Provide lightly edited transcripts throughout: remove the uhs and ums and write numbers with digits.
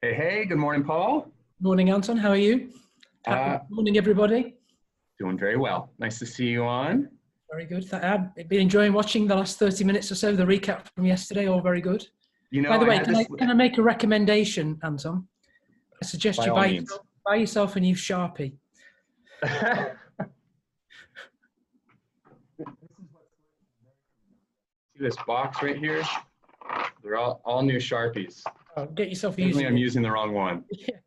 Hey, hey, good morning, Paul. Morning, Anton. How are you? Happy Uh, morning, everybody. Doing very well. Nice to see you on. Very good. I've been enjoying watching the last 30 minutes or so, the recap from yesterday. All very good. You know, By the I way, had can I, this, can I make a recommendation, Anton? I suggest by you all means. buy yourself a new Sharpie. See this box right here? They're all new Sharpies. Oh, get yourself Definitely, using I'm it. using the wrong one. Yeah.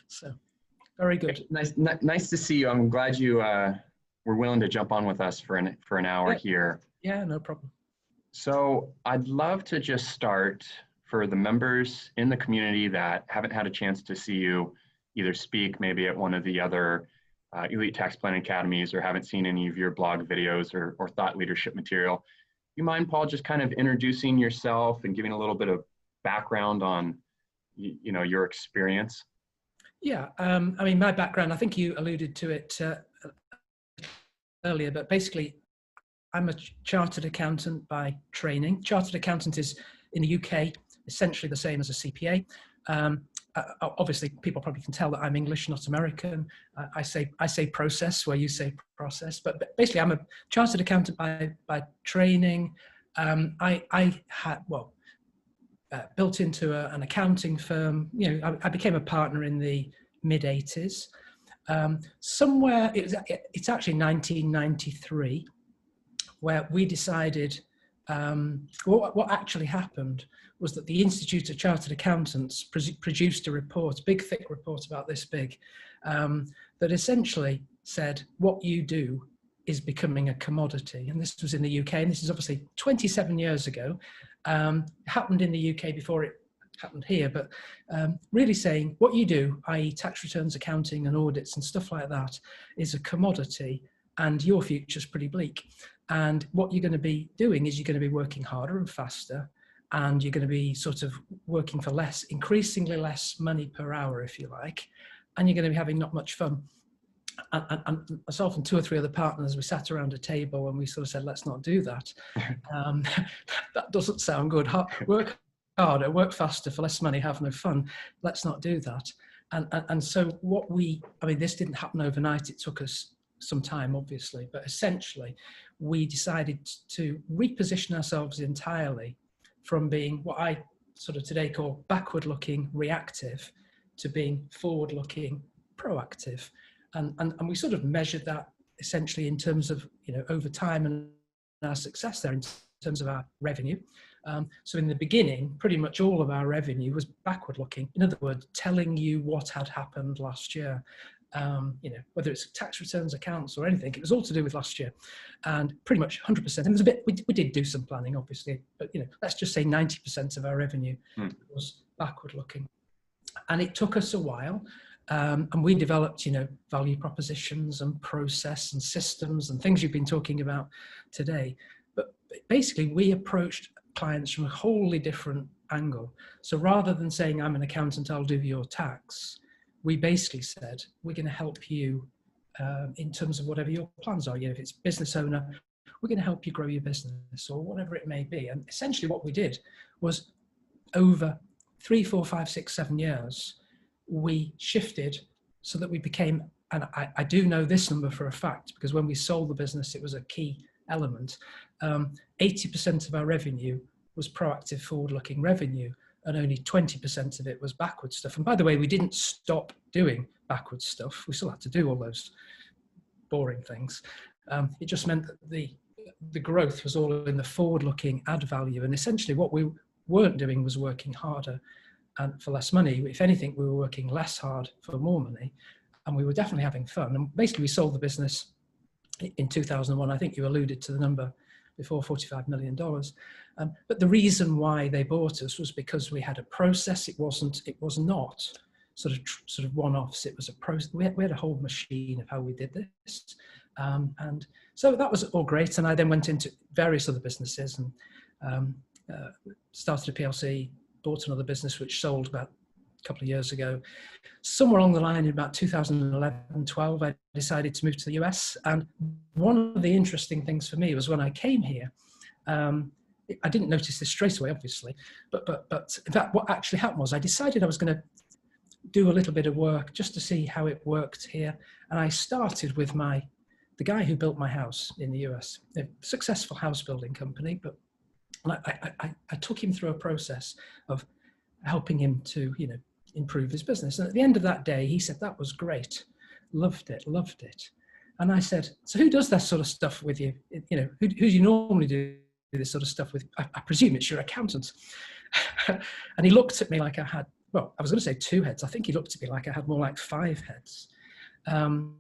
So, very good. Nice to see you. I'm glad you were willing to jump on with us for an hour Yeah, here. yeah, no problem. So I'd love to just start for the members in the community that haven't had a chance to see you either speak maybe at one of the other Elite Tax Planning Academies or haven't seen any of your blog videos or thought leadership material. You mind, Paul, just kind of introducing yourself and giving a little bit of background on your experience? Yeah, I mean, my background, I think you alluded to it earlier, but basically, I'm a chartered accountant by training. Chartered accountant is in the UK essentially the same as a CPA. Obviously, people probably can tell that I'm English, not American. I say process where you say process, but basically, I'm a chartered accountant by training. I had built into an accounting firm. You know, I became a partner in the mid '80s. Somewhere it's actually 1993 where we decided what actually happened was that the Institute of Chartered Accountants produced a report, a big thick report about this big, that essentially said what you do is becoming a commodity. And this was in the UK, and this is obviously 27 years ago. It happened in the UK before it happened here, but really saying what you do, i.e. tax returns, accounting and audits and stuff like that, is a commodity and your future's pretty bleak. And what you're going to be doing is you're going to be working harder and faster, and you're going to be sort of working for less, increasingly less money per hour, if you like, and you're going to be having not much fun. And myself and two or three other partners, we sat around a table and we sort of said, let's not do that. That doesn't sound good. Work harder, work faster for less money, have no fun. Let's not do that. And so this didn't happen overnight. It took us some time, obviously, but essentially we decided to reposition ourselves entirely from being what I sort of today call backward looking reactive to being forward looking proactive. And we sort of measured that essentially in terms of, over time and our success there in terms of our revenue. So in the beginning, pretty much all of our revenue was backward looking. In other words, telling you what had happened last year. Whether it's tax returns, accounts, or anything, it was all to do with last year, and pretty much 100%. And there's a bit we did do some planning, obviously, but let's just say 90% of our revenue was backward looking, and it took us a while, and we developed, value propositions and process and systems and things you've been talking about today. But basically, we approached clients from a wholly different angle. So rather than saying, I'm an accountant, I'll do your tax, we basically said, we're going to help you in terms of whatever your plans are. If it's business owner, we're going to help you grow your business or whatever it may be. And essentially what we did was over 3, 4, 5, 6, 7 years, we shifted so that we became, and I do know this number for a fact, because when we sold the business, it was a key element. 80% of our revenue was proactive forward-looking revenue, and only 20% of it was backward stuff. And by the way, we didn't stop doing backward stuff. We still had to do all those boring things. It just meant that the growth was all in the forward-looking add value. And essentially what we weren't doing was working harder and for less money. If anything, we were working less hard for more money, and we were definitely having fun. And basically we sold the business in 2001. I think you alluded to the number before, $45 million. But the reason why they bought us was because we had a process. It was not sort of one-offs. It was a process. We had a whole machine of how we did this. And so that was all great. And I then went into various other businesses and started a PLC, bought another business which sold about a couple of years ago. Somewhere along the line in about 2011, 12, I decided to move to the US. And one of the interesting things for me was when I came here, I didn't notice this straight away, obviously, but in fact, what actually happened was I decided I was going to do a little bit of work just to see how it worked here. And I started with the guy who built my house in the US, a successful house building company, but I took him through a process of helping him to, improve his business. And at the end of that day, he said, that was great. Loved it. And I said, so who does that sort of stuff with you? Who do you normally do this sort of stuff with? I presume it's your accountant. And he looked at me like I had, well, I was going to say 2 heads. I think he looked at me like I had more like 5 heads. And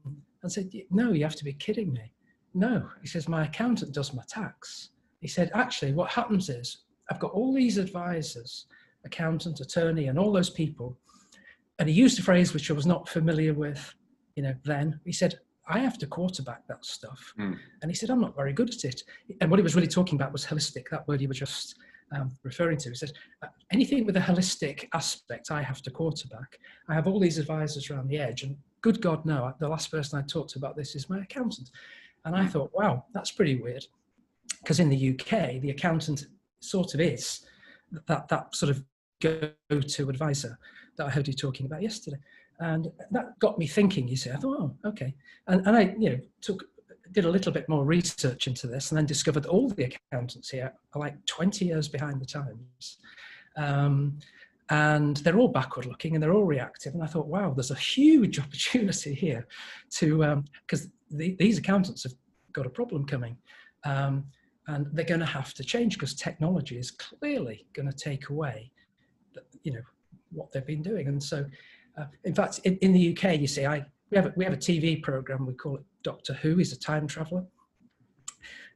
said, no, you have to be kidding me. No, he says, my accountant does my tax. He said, actually, what happens is I've got all these advisors, accountant, attorney, and all those people. And he used a phrase which I was not familiar with, then. He said, I have to quarterback that stuff. And he said, I'm not very good at it. And what he was really talking about was holistic, that word he was just referring to. He said, anything with a holistic aspect, I have to quarterback. I have all these advisors around the edge, and good God, no, the last person I talked to about this is my accountant. And I thought, wow, that's pretty weird. Because in the UK, the accountant sort of is that sort of go-to advisor that I heard you talking about yesterday. And that got me thinking, you see. I thought, oh, okay. And I, did a little bit more research into this, and then discovered that all the accountants here are like 20 years behind the times. And they're all backward looking and they're all reactive. And I thought, wow, there's a huge opportunity here to, because these accountants have got a problem coming. And they're going to have to change because technology is clearly going to take away, what they've been doing. And so, in fact, in the UK, you see, we have a TV program. We call it Doctor Who. He's a time traveler.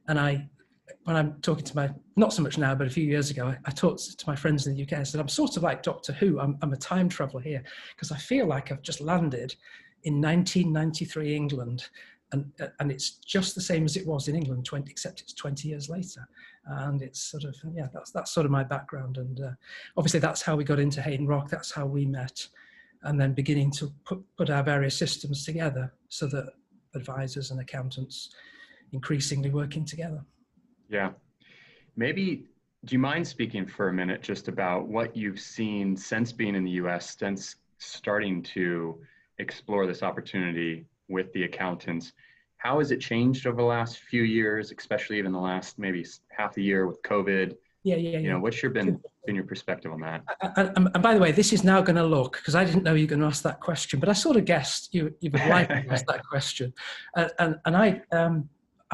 And when I'm talking to not so much now, but a few years ago, I talked to my friends in the UK. I said, I'm sort of like Doctor Who. I'm a time traveler here because I feel like I've just landed in 1993 England. And it's just the same as it was in England, except it's 20 years later. And it's sort of, that's sort of my background. And obviously that's how we got into Hayden Rock. That's how we met. And then beginning to put our various systems together so that advisors and accountants increasingly working together. Yeah. Maybe, do you mind speaking for a minute just about what you've seen since being in the US, since starting to explore this opportunity with the accountants? How has it changed over the last few years, especially even the last maybe half a year with COVID? Yeah. What's been your perspective on that? And by the way, this is now going to look, because I didn't know you were going to ask that question, but I sort of guessed you would like to ask that question. And I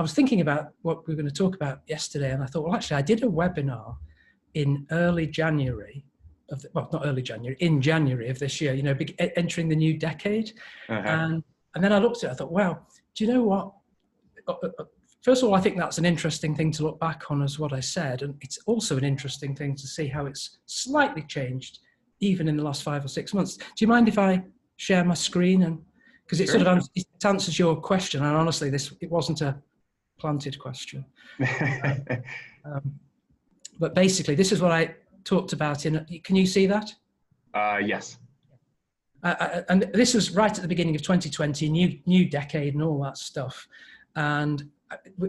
was thinking about what we were going to talk about yesterday, and I thought, well, actually, I did a webinar in early January not early January, in January of this year, entering the new decade. And then I looked at it, I thought, wow, do you know what? First of all, I think that's an interesting thing to look back on as what I said. And it's also an interesting thing to see how it's slightly changed even in the last 5 or 6 months. Do you mind if I share my screen? And because it sort of it answers your question. And honestly, it wasn't a planted question. But basically, this is what I talked about can you see that? Yes. And this was right at the beginning of 2020, new decade and all that stuff. And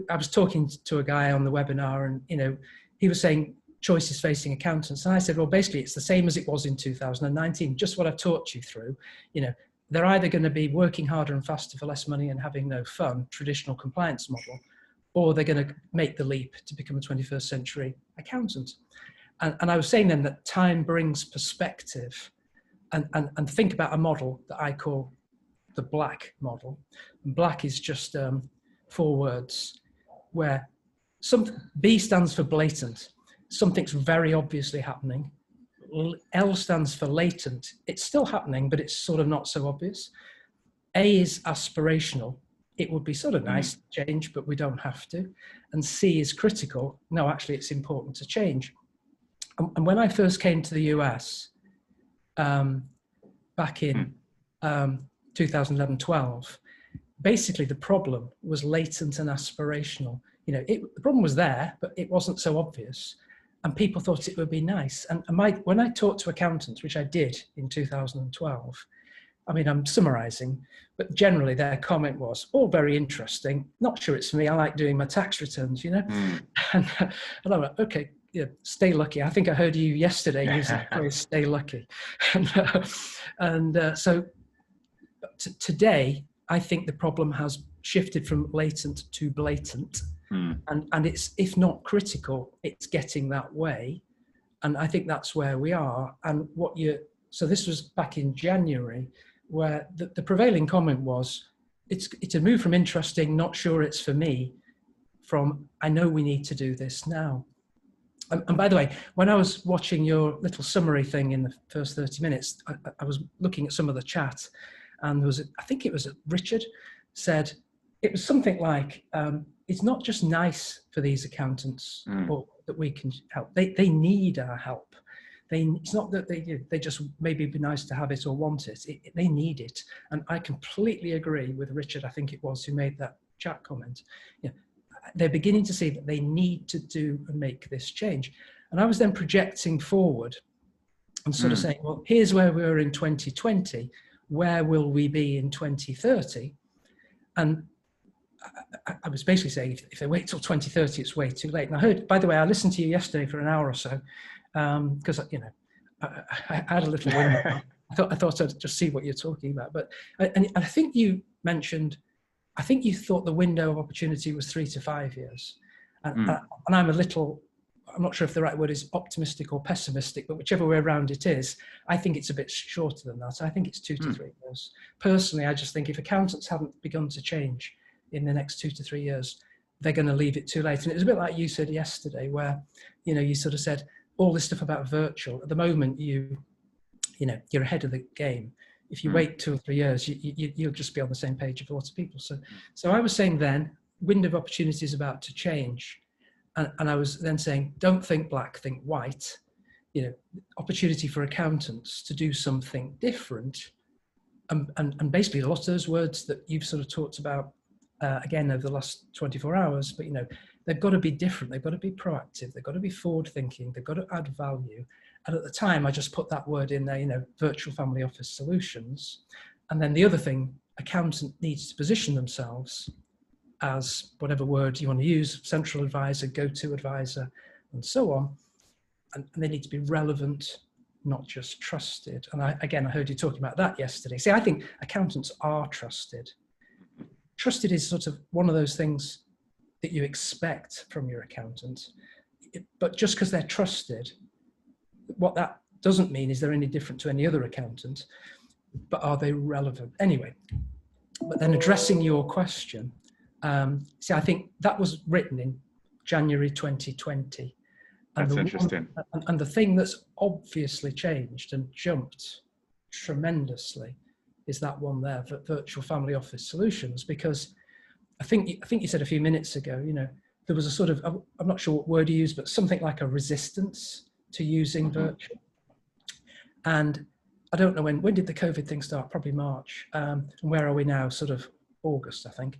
I was talking to a guy on the webinar, and he was saying choices facing accountants, and I said, well, basically it's the same as it was in 2019, just what I've taught you through. They're either going to be working harder and faster for less money and having no fun, traditional compliance model, or they're going to make the leap to become a 21st century accountant. And I was saying then that time brings perspective, and think about a model that I call the black model. And black is just 4 words, where B stands for blatant. Something's very obviously happening. L stands for latent. It's still happening, but it's sort of not so obvious. A is aspirational. It would be sort of nice to change, but we don't have to. And C is critical. No, actually, it's important to change. And when I first came to the US, back in 2011-12, basically the problem was latent and aspirational. The problem was there, but it wasn't so obvious. And people thought it would be nice. And when I talked to accountants, which I did in 2012, I mean, I'm summarizing, but generally their comment was, oh, very interesting. Not sure it's for me. I like doing my tax returns, And I'm like, okay, stay lucky. I think I heard you yesterday use the phrase "stay lucky," so today I think the problem has shifted from latent to blatant, and it's, if not critical, it's getting that way, and I think that's where we are. And so this was back in January, where the prevailing comment was, it's a move from interesting, not sure it's for me, from I know we need to do this now. And by the way, when I was watching your little summary thing in the first 30 minutes, I was looking at some of the chat, and I think it was Richard said, it was something like, it's not just nice for these accountants or that we can help. They need our help. It's not that they just maybe be nice to have it or want it. They need it. And I completely agree with Richard, I think it was, who made that chat comment. They're beginning to see that they need to do and make this change. And I was then projecting forward and sort of saying, well, here's where we were in 2020. Where will we be in 2030? And I was basically saying, if they wait till 2030, it's way too late. And I heard, by the way, I listened to you yesterday for an hour or so, because I had a little window. I thought I'd just see what you're talking about. But and I think you mentioned, I think you thought the window of opportunity was 3 to 5 years. And I'm not sure if the right word is optimistic or pessimistic, but whichever way around it is, I think it's a bit shorter than that. I think it's 2 to 3 years. Personally, I just think if accountants haven't begun to change in the next 2 to 3 years, they're going to leave it too late. And it was a bit like you said yesterday, where, you sort of said all this stuff about virtual. At the moment, you're ahead of the game. If you wait 2 or 3 years, you'll just be on the same page with lots of people. So I was saying then, window of opportunity is about to change. And I was then saying, don't think black, think white. Opportunity for accountants to do something different. And basically a lot of those words that you've sort of talked about, again, over the last 24 hours, but, they've got to be different. They've got to be proactive. They've got to be forward thinking. They've got to add value. And at the time, I just put that word in there, virtual family office solutions. And then the other thing, accountant needs to position themselves as whatever word you want to use, central advisor, go-to advisor, and so on. And they need to be relevant, not just trusted. And I heard you talking about that yesterday. See, I think accountants are trusted. Trusted is sort of one of those things that you expect from your accountant. But just because they're trusted, what that doesn't mean is they're any different to any other accountant, but are they relevant? Anyway, but then addressing your question, see, I think that was written in January 2020. And that's interesting. And the thing that's obviously changed and jumped tremendously is that one there, virtual family office solutions, because I think you said a few minutes ago, there was a sort of, I'm not sure what word you used, but something like a resistance to using virtual. And I don't know when did the COVID thing start? Probably March. And where are we now? Sort of August, I think.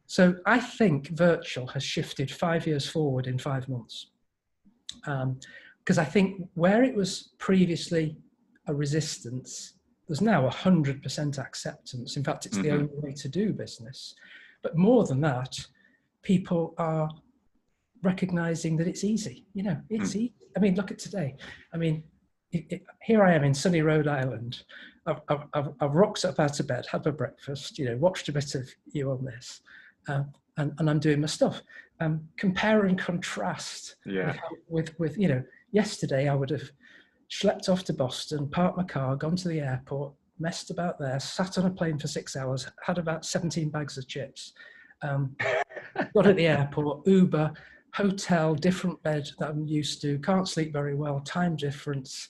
So I think virtual has shifted 5 years forward in 5 months. Because I think where it was previously a resistance, there's now 100% acceptance. In fact, it's the only way to do business. But more than that, people are recognizing that it's easy. It's easy. I mean, look at today. I mean, here I am in sunny Rhode Island. I've rocked up out of bed, had my breakfast, watched a bit of you on this, and I'm doing my stuff. Compare and contrast with yesterday I would have schlepped off to Boston, parked my car, gone to the airport, messed about there, sat on a plane for 6 hours, had about 17 bags of chips, got at the airport, Uber, hotel, different bed that I'm used to, can't sleep very well, time difference,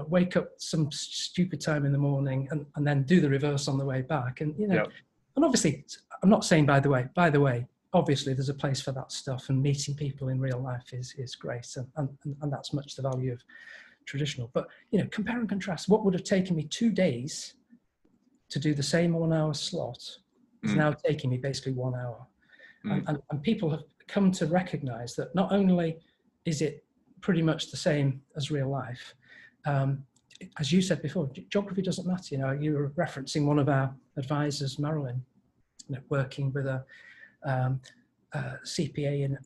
wake up some stupid time in the morning and then do the reverse on the way back. And, and obviously, I'm not saying, by the way, obviously there's a place for that stuff, and meeting people in real life is great. And that's much the value of traditional. But, compare and contrast. What would have taken me 2 days to do the same 1 hour slot is now taking me basically 1 hour. And people have come to recognize that not only is it pretty much the same as real life, as you said before, geography doesn't matter. You were referencing one of our advisors, Marilyn, working with a CPA in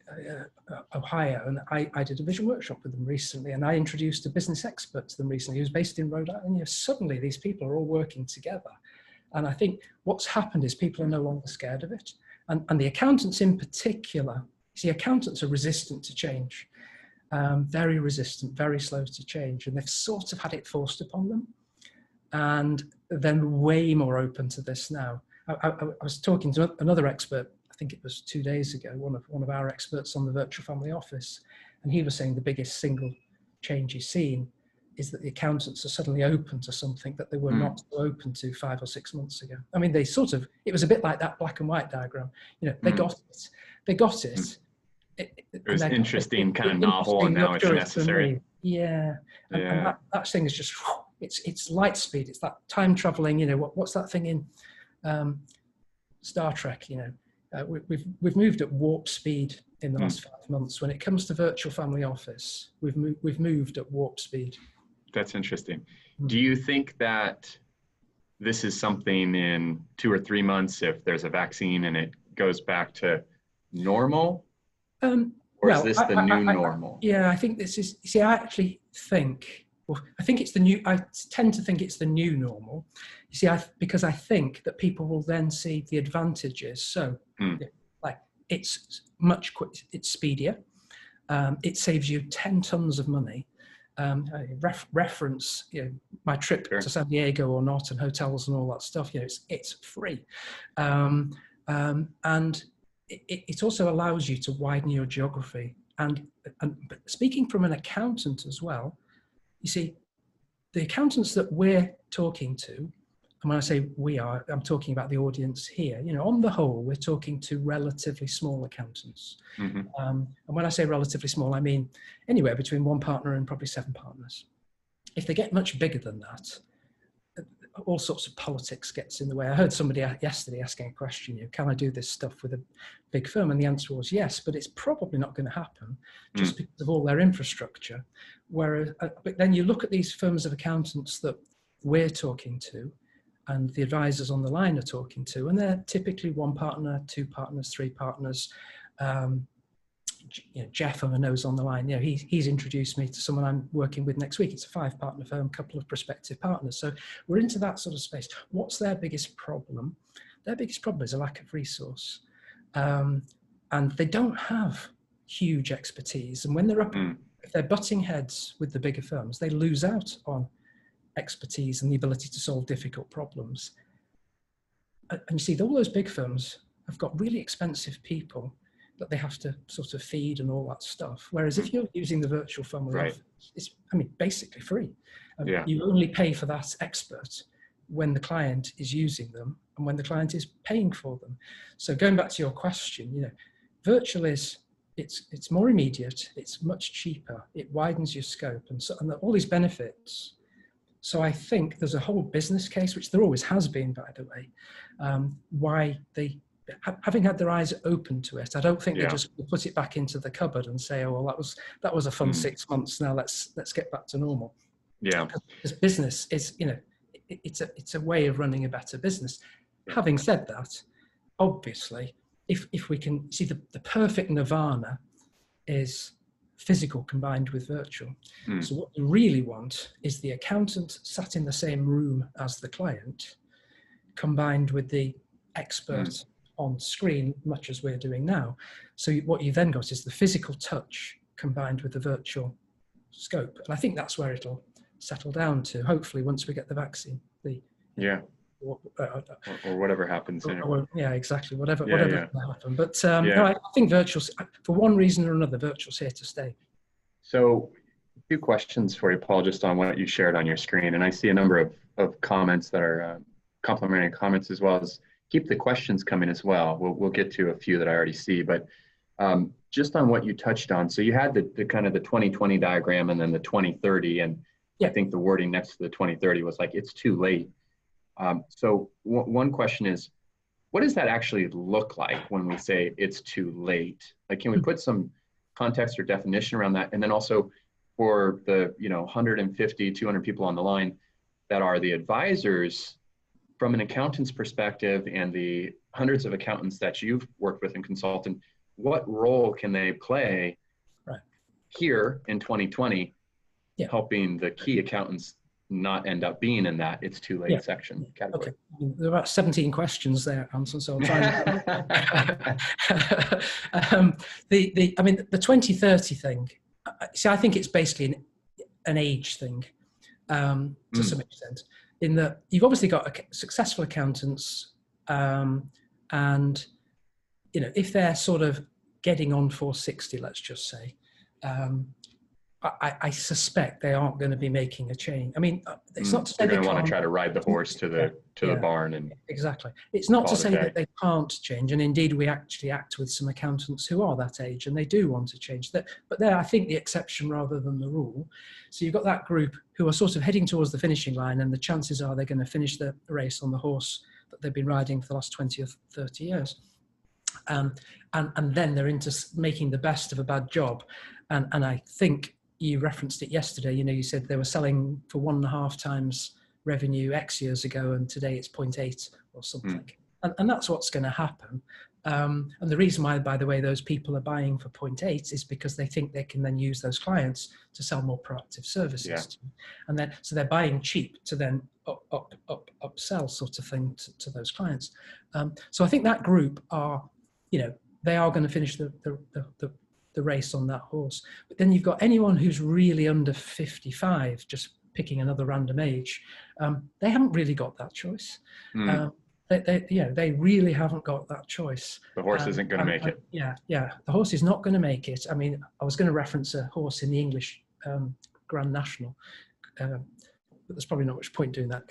Ohio, and I did a vision workshop with them recently, and I introduced a business expert to them recently who's based in Rhode Island. You know, suddenly these people are all working together. And I think what's happened is people are no longer scared of it. And the accountants in particular, see, accountants are resistant to change, very resistant, very slow to change. And they've sort of had it forced upon them. And then way more open to this now. I was talking to another expert, I think it was 2 days ago, one of our experts on the virtual family office, and he was saying the biggest single change he's seen is that the accountants are suddenly open to something that they were not so open to 5 or 6 months ago. I mean, it was a bit like that black and white diagram. You know, they got it. They got it. It was interesting, kind of novel, and now it's necessary. Yeah. And that thing is just, it's light speed. It's that time traveling, you know, what's that thing in Star Trek, you know, we've moved at warp speed in the last 5 months. When it comes to virtual family office, we've moved at warp speed. That's interesting. Do you think that this is something in 2 or 3 months, if there's a vaccine and it goes back to normal? Or is this the new normal? Yeah, I think this is, see, I actually think, I tend to think it's the new normal. You see, because I think that people will then see the advantages. So, like, it's much quicker, it's speedier. It saves you 10 tons of money. Reference, you know, my trip to San Diego or not, and hotels and all that stuff. You know, it's free, and it also allows you to widen your geography. And but speaking from an accountant as well, you see, the accountants that we're talking to, and when I say we are, I'm talking about the audience here. You know, on the whole, we're talking to relatively small accountants. And when I say relatively small, I mean anywhere between 1 partner and probably 7 partners. If they get much bigger than that, all sorts of politics gets in the way. I heard somebody yesterday asking a question, you know, can I do this stuff with a big firm? And the answer was yes, but it's probably not going to happen just because of all their infrastructure. Whereas, but then you look at these firms of accountants that we're talking to, and the advisors on the line are talking to, and they're typically 1 partner, 2 partners, 3 partners. You know, Jeff, who I know is on the line, you know, he's introduced me to someone I'm working with next week. It's a 5-partner firm, a couple of prospective partners. So we're into that sort of space. What's their biggest problem? Their biggest problem is a lack of resource. And they don't have huge expertise. And when they're up, if they're butting heads with the bigger firms, they lose out on expertise and the ability to solve difficult problems. And you see, all those big firms have got really expensive people that they have to sort of feed and all that stuff. Whereas if you're using the virtual family office, it's, I mean, basically free. You only pay for that expert when the client is using them and when the client is paying for them. So going back to your question, you know, virtual is, it's more immediate, it's much cheaper, it widens your scope, and all these benefits. So I think there's a whole business case, which there always has been, by the way, why they, having had their eyes open to it, I don't think they just put it back into the cupboard and say, oh, well, that was a fun 6 months. Now let's get back to normal. Yeah, because business is, you know, it's a way of running a better business. Having said that, obviously, if we can see the perfect nirvana is physical combined with virtual. So what you really want is the accountant sat in the same room as the client, combined with the expert on screen, much as we're doing now. So what you then got is the physical touch combined with the virtual scope. And I think that's where it'll settle down to, hopefully, once we get the vaccine. Or whatever happens. Yeah, exactly. Whatever can happen. But no, I think virtual, for one reason or another, virtual's here to stay. So a few questions for you, Paul, just on what you shared on your screen. And I see a number of comments that are complimentary comments, as well as keep the questions coming as well. We'll get to a few that I already see, but just on what you touched on. So you had the kind of the 2020 diagram and then the 2030, and I think the wording next to the 2030 was like, it's too late. So one question is, what does that actually look like when we say it's too late? Like, can we put some context or definition around that? And then also for the 150, 200 people on the line that are the advisors, from an accountant's perspective and the hundreds of accountants that you've worked with and consulted, what role can they play Right. here in 2020, Yeah. helping the key accountants not end up being in that it's too late section category? Okay. There are about 17 questions there, Anton, so I'll try and I mean, the 2030 thing, see, I think it's basically an age thing, to some extent, in that you've obviously got successful accountants, and, you know, if they're sort of getting on for 60, let's just say, I suspect they aren't going to be making a change. I mean, it's not to say they're going to want to can't. try to ride the horse to the barn, and Exactly. It's not to say that they can't change, and indeed we actually act with some accountants who are that age and they do want to change that, but they're, I think, the exception rather than the rule. So you've got that group who are sort of heading towards the finishing line, and the chances are they're going to finish the race on the horse that they've been riding for the last 20 or 30 years. And then they're into making the best of a bad job. And I think you referenced it yesterday. You know, you said they were selling for 1.5 times revenue X years ago, and today it's 0.8 or something. And that's what's going to happen. And the reason why, by the way, those people are buying for 0.8 is because they think they can then use those clients to sell more proactive services. And then, so they're buying cheap to then upsell sort of thing to those clients. So I think that group are, you know, they are going to finish the race on that horse. But then you've got anyone who's really under 55, just picking another random age, they haven't really got that choice. They really haven't got that choice. The horse isn't going to make it. Yeah, the horse is not going to make it. I mean, I was going to reference a horse in the English Grand National, but there's probably not much point doing that.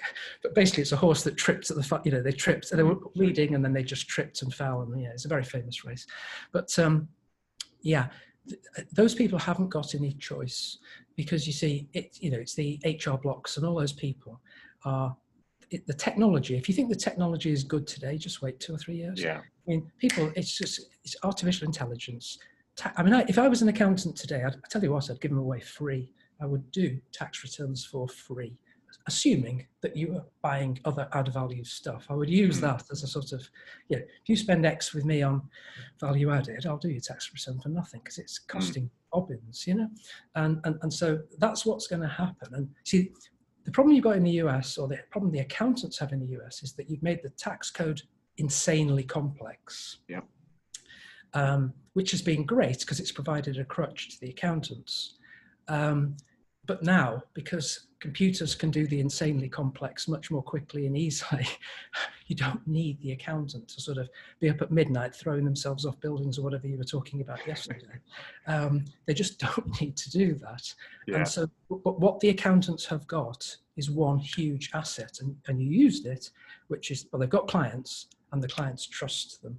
But basically, it's a horse that tripped at the front. You know, they tripped, they were leading, and then they just tripped and fell. And yeah, it's a very famous race. But yeah, those people haven't got any choice, because you see, it's the HR blocks and all those people are the technology. If you think the technology is good today, just wait 2 or 3 years. Yeah. I mean, people, it's artificial intelligence. I mean, if I was an accountant today, I tell you what, I'd give them away free. I would do tax returns for free, assuming that you are buying other add value stuff. I would use that as a sort of, if you spend X with me on value added, I'll do your tax return for nothing, because it's costing bobbins, you know? And so that's what's going to happen. And see, the problem you've got in the US, or the problem the accountants have in the US, is that you've made the tax code insanely complex. Yeah. Which has been great because it's provided a crutch to the accountants. But now, because computers can do the insanely complex much more quickly and easily, you don't need the accountant to sort of be up at midnight throwing themselves off buildings or whatever you were talking about yesterday. They just don't need to do that. Yeah. And so what the accountants have got is one huge asset, and you used it, which is, well, they've got clients and the clients trust them.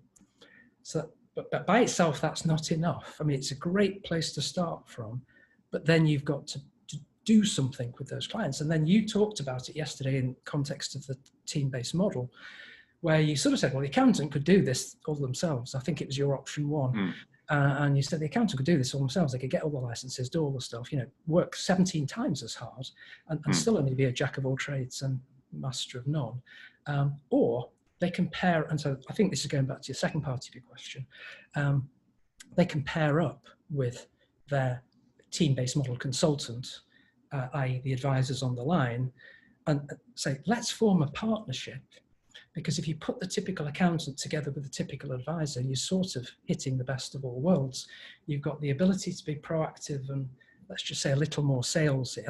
So, but by itself, that's not enough. I mean, it's a great place to start from, but then you've got to do something with those clients. And then you talked about it yesterday in context of the team-based model, where you sort of said, well, the accountant could do this all themselves. I think it was your option 1. And you said the accountant could do this all themselves. They could get all the licenses, do all the stuff, work 17 times as hard and still only be a jack of all trades and master of none. Or they can pair, and so I think this is going back to your second part of your question, they can pair up with their team-based model consultant, i.e. the advisors on the line, and say, let's form a partnership. Because if you put the typical accountant together with the typical advisor, you're sort of hitting the best of all worlds. You've got the ability to be proactive and, let's just say, a little more salesy.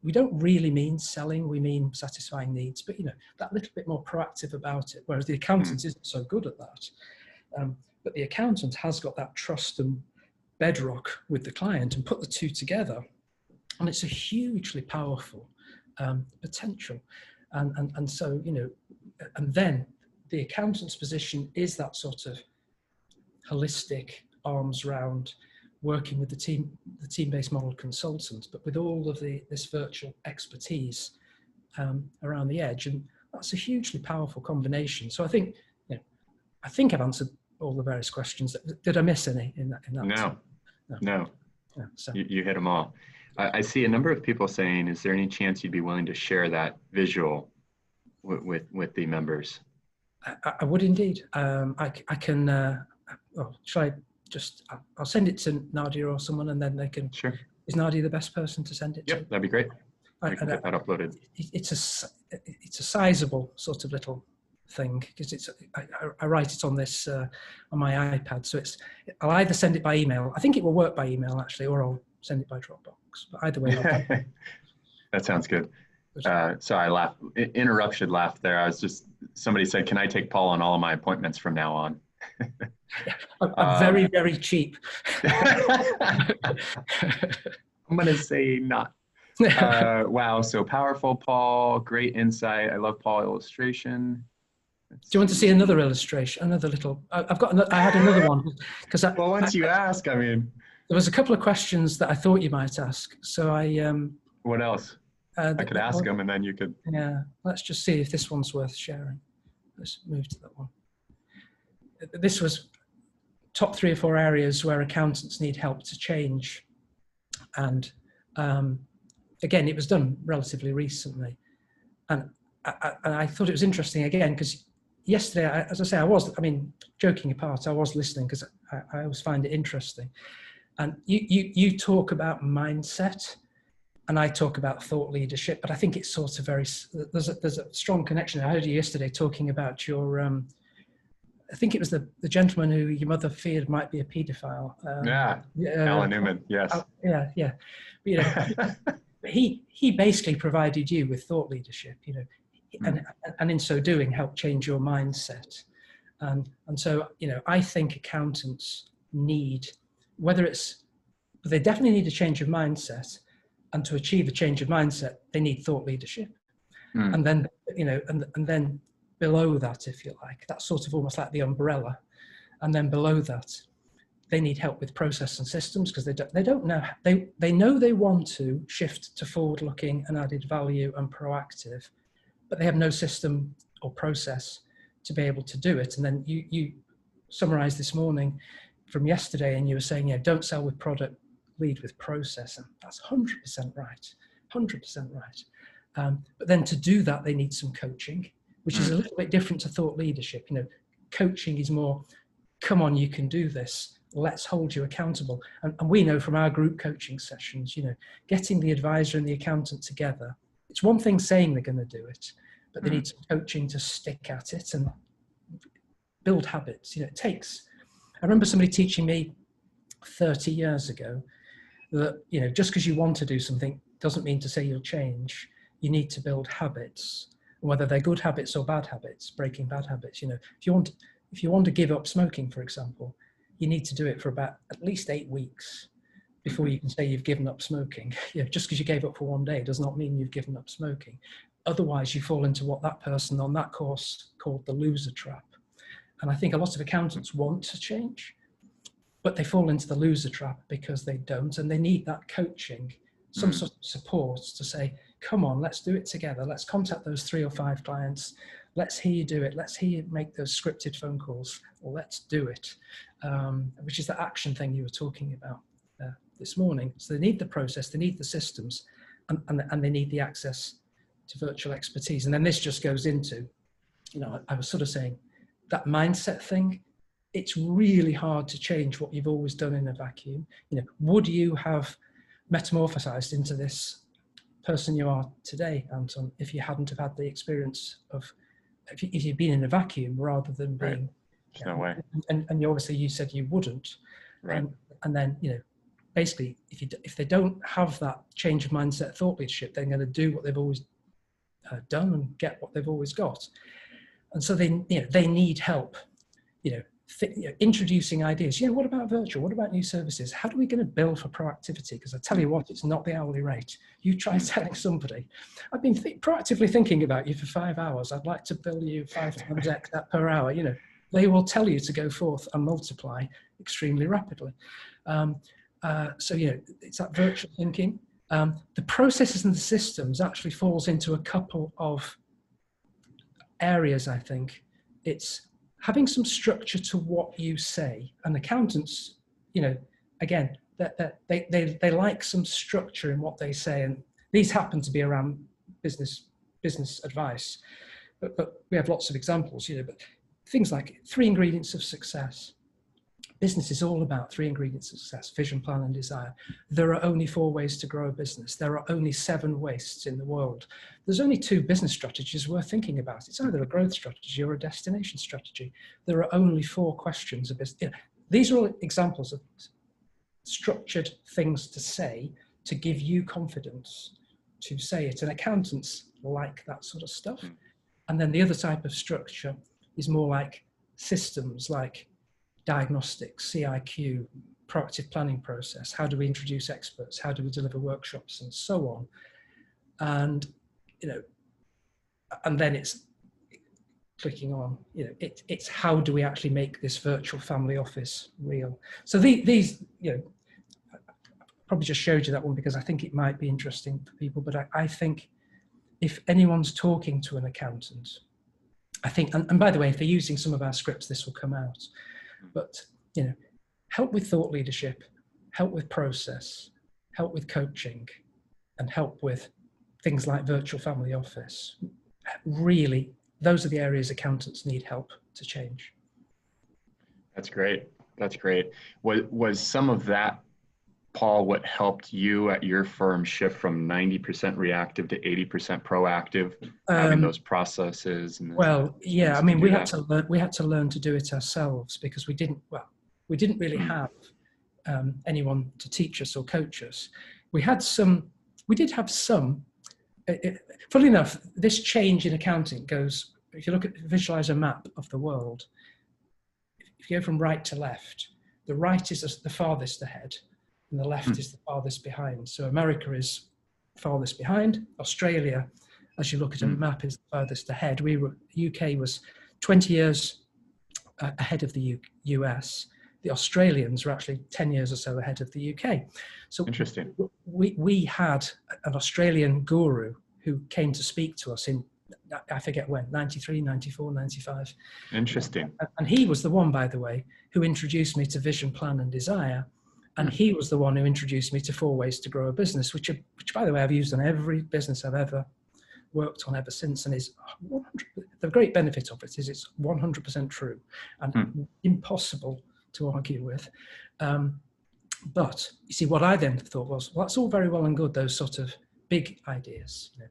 We don't really mean selling, we mean satisfying needs, but that little bit more proactive about it, whereas the accountant isn't so good at that. But the accountant has got that trust and bedrock with the client, and put the two together, and it's a hugely powerful potential. And so, and then the accountant's position is that sort of holistic, arms round, working with the team-based model consultant, but with all of this virtual expertise around the edge. And that's a hugely powerful combination. So I think I've answered all the various questions. Did I miss any in that? No. Yeah, so. You hit them all. I see a number of people saying, is there any chance you'd be willing to share that visual with the members? I would indeed. I can, shall I just, I'll send it to Nadia or someone, and then they can. Sure. Is Nadia the best person to send it to? Yep, that'd be great. I can get that uploaded. It's a sizable sort of little thing, because I write it on this on my iPad, so I'll either send it by email. I think it will work by email actually, or I'll send it by Dropbox. But either way, that sounds good. So I laughed, interruption laugh there. I was just, somebody said, "Can I take Paul on all of my appointments from now on?" I'm very, very cheap. I'm gonna say not. Wow, so powerful, Paul. Great insight. I love Paul illustration. Do you want to see another illustration? Another little. I've got. I had another one because. Well, once you ask, I mean. There was a couple of questions that I thought you might ask, so I. What else? I could ask them, and then you could. Yeah, let's just see if this one's worth sharing. Let's move to that one. This was top 3 or 4 areas where accountants need help to change, and again, it was done relatively recently, and I thought it was interesting again because yesterday, as I say, I mean, joking apart, I was listening because I always find it interesting, and you talk about mindset. And I talk about thought leadership, but I think it's sort of there's a strong connection. I heard you yesterday talking about your, I think it was the gentleman who your mother feared might be a paedophile. Alan Newman, yes. Yeah. But, you know, he basically provided you with thought leadership, you know, and in so doing helped change your mindset. And so, you know, I think accountants need, they definitely need a change of mindset. And to achieve a change of mindset, they need thought leadership. And then, you know, and then below that, if you like, that's sort of almost like the umbrella. And then below that, they need help with process and systems because they don't know, they know they want to shift to forward-looking and added value and proactive, but they have no system or process to be able to do it. And then you summarized this morning from yesterday, and you were saying, yeah, don't sell with product, lead with process, and that's 100% right, 100% right. But then to do that, they need some coaching, which is a little bit different to thought leadership. You know, coaching is more, come on, you can do this. Let's hold you accountable. And we know from our group coaching sessions, you know, getting the advisor and the accountant together, it's one thing saying they're going to do it, but they need some coaching to stick at it and build habits. You know, I remember somebody teaching me 30 years ago that, you know, just because you want to do something doesn't mean to say you'll change. You need to build habits, whether they're good habits or bad habits, breaking bad habits. You know, if you want to give up smoking, for example, you need to do it for about at least 8 weeks before you can say you've given up smoking. You know, just because you gave up for one day does not mean you've given up smoking. Otherwise, you fall into what that person on that course called the loser trap. And I think a lot of accountants want to change, but they fall into the loser trap because they don't, and they need that coaching, some sort of support to say, come on, let's do it together. Let's contact those 3 or 5 clients. Let's hear you do it. Let's hear you make those scripted phone calls. Let's do it, which is the action thing you were talking about this morning. So they need the process, they need the systems, and they need the access to virtual expertise. And then this just goes into, you know, I was sort of saying that mindset thing. It's really hard to change what you've always done in a vacuum. You know, would you have metamorphosized into this person you are today, Anton, if you hadn't have had the experience of, if you'd been in a vacuum rather than being, There's no way. And obviously you said you wouldn't. Right. And then, you know, basically if they don't have that change of mindset, thought leadership, they're going to do what they've always done and get what they've always got. And so they need help, you know, introducing ideas. What about virtual? What about new services? How are we going to bill for proactivity? Because I tell you what, it's not the hourly rate. You try telling somebody, I've been proactively thinking about you for 5 hours. I'd like to bill you 5 times X per hour. You know, they will tell you to go forth and multiply extremely rapidly. So, you know, it's that virtual thinking. The processes and the systems actually falls into a couple of areas, I think. It's having some structure to what you say, and accountants, you know, again, they like some structure in what they say, and these happen to be around business advice, but we have lots of examples, you know, but things like 3 ingredients of success, business is all about 3 ingredients of success: vision, plan, and desire. There are only 4 ways to grow a business. There are only 7 wastes in the world. There's only 2 business strategies worth thinking about. It's either a growth strategy or a destination strategy. There are only 4 questions of business. You know, these are all examples of structured things to say to give you confidence to say it. And accountants like that sort of stuff. And then the other type of structure is more like systems, like diagnostics, CIQ, proactive planning process. How do we introduce experts? How do we deliver workshops, and so on? And, you know, and then it's clicking on, you know, it's how do we actually make this virtual family office real? So these, you know, I probably just showed you that one because I think it might be interesting for people, but I think if anyone's talking to an accountant, I think, and by the way, if they're using some of our scripts, this will come out, but, you know, help with thought leadership, help with process, help with coaching, and help with things like virtual family office. Really, those are the areas accountants need help to change. That's great. That's great. Was some of that, Paul, what helped you at your firm shift from 90% reactive to 80% proactive, having those processes? And well, yeah, I mean, we had to learn to do it ourselves because we didn't really have anyone to teach us or coach us. We did have some. Funnily enough, this change in accounting goes, if you visualize a map of the world, if you go from right to left, the right is the farthest ahead and the left is the farthest behind. So America is farthest behind. Australia, as you look at a map, is the farthest ahead. UK was 20 years ahead of the US. The Australians were actually 10 years or so ahead of the UK. So interesting. We had an Australian guru who came to speak to us in, I forget when, 93, 94, 95. Interesting. And he was the one, by the way, who introduced me to vision, plan, and desire. And he was the one who introduced me to 4 ways to grow a business, which by the way, I've used on every business I've ever worked on ever since, and is 100. The great benefit of it is it's 100% true and impossible to argue with. But you see, what I then thought was, well, that's all very well and good, those sort of big ideas. You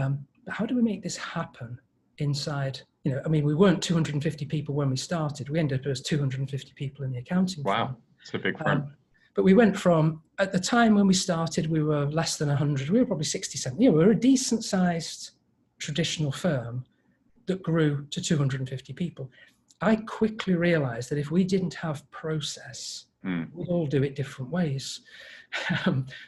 know? But how do we make this happen inside? You know, I mean, we weren't 250 people when we started. We ended up as 250 people in the accounting firm. Wow, it's a big firm. But we went from, at the time when we started, we were less than 100. We were probably 60, 70. You know, we were a decent-sized traditional firm that grew to 250 people. I quickly realized that if we didn't have process, we'd all do it different ways.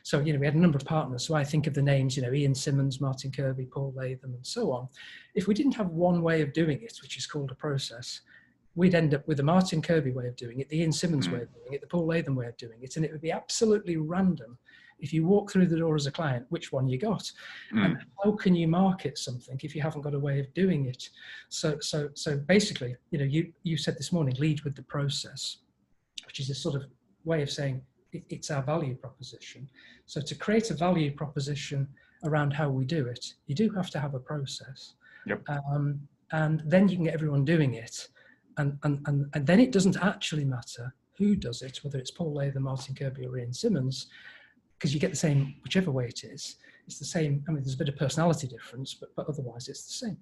So, you know, we had a number of partners. So I think of the names, you know, Ian Simmons, Martin Kirby, Paul Latham, and so on. If we didn't have one way of doing it, which is called a process, we'd end up with the Martin Kirby way of doing it, the Ian Simmons way of doing it, the Paul Latham way of doing it. And it would be absolutely random if you walk through the door as a client, which one you got. And how can you market something if you haven't got a way of doing it? So basically, you know, you said this morning, lead with the process, which is a sort of way of saying it's our value proposition. So to create a value proposition around how we do it, you do have to have a process. Yep. And then you can get everyone doing it. And then it doesn't actually matter who does it, whether it's Paul Latham, Martin Kirby, or Ian Simmons, because you get the same, whichever way it is. It's the same. I mean, there's a bit of personality difference, but otherwise it's the same.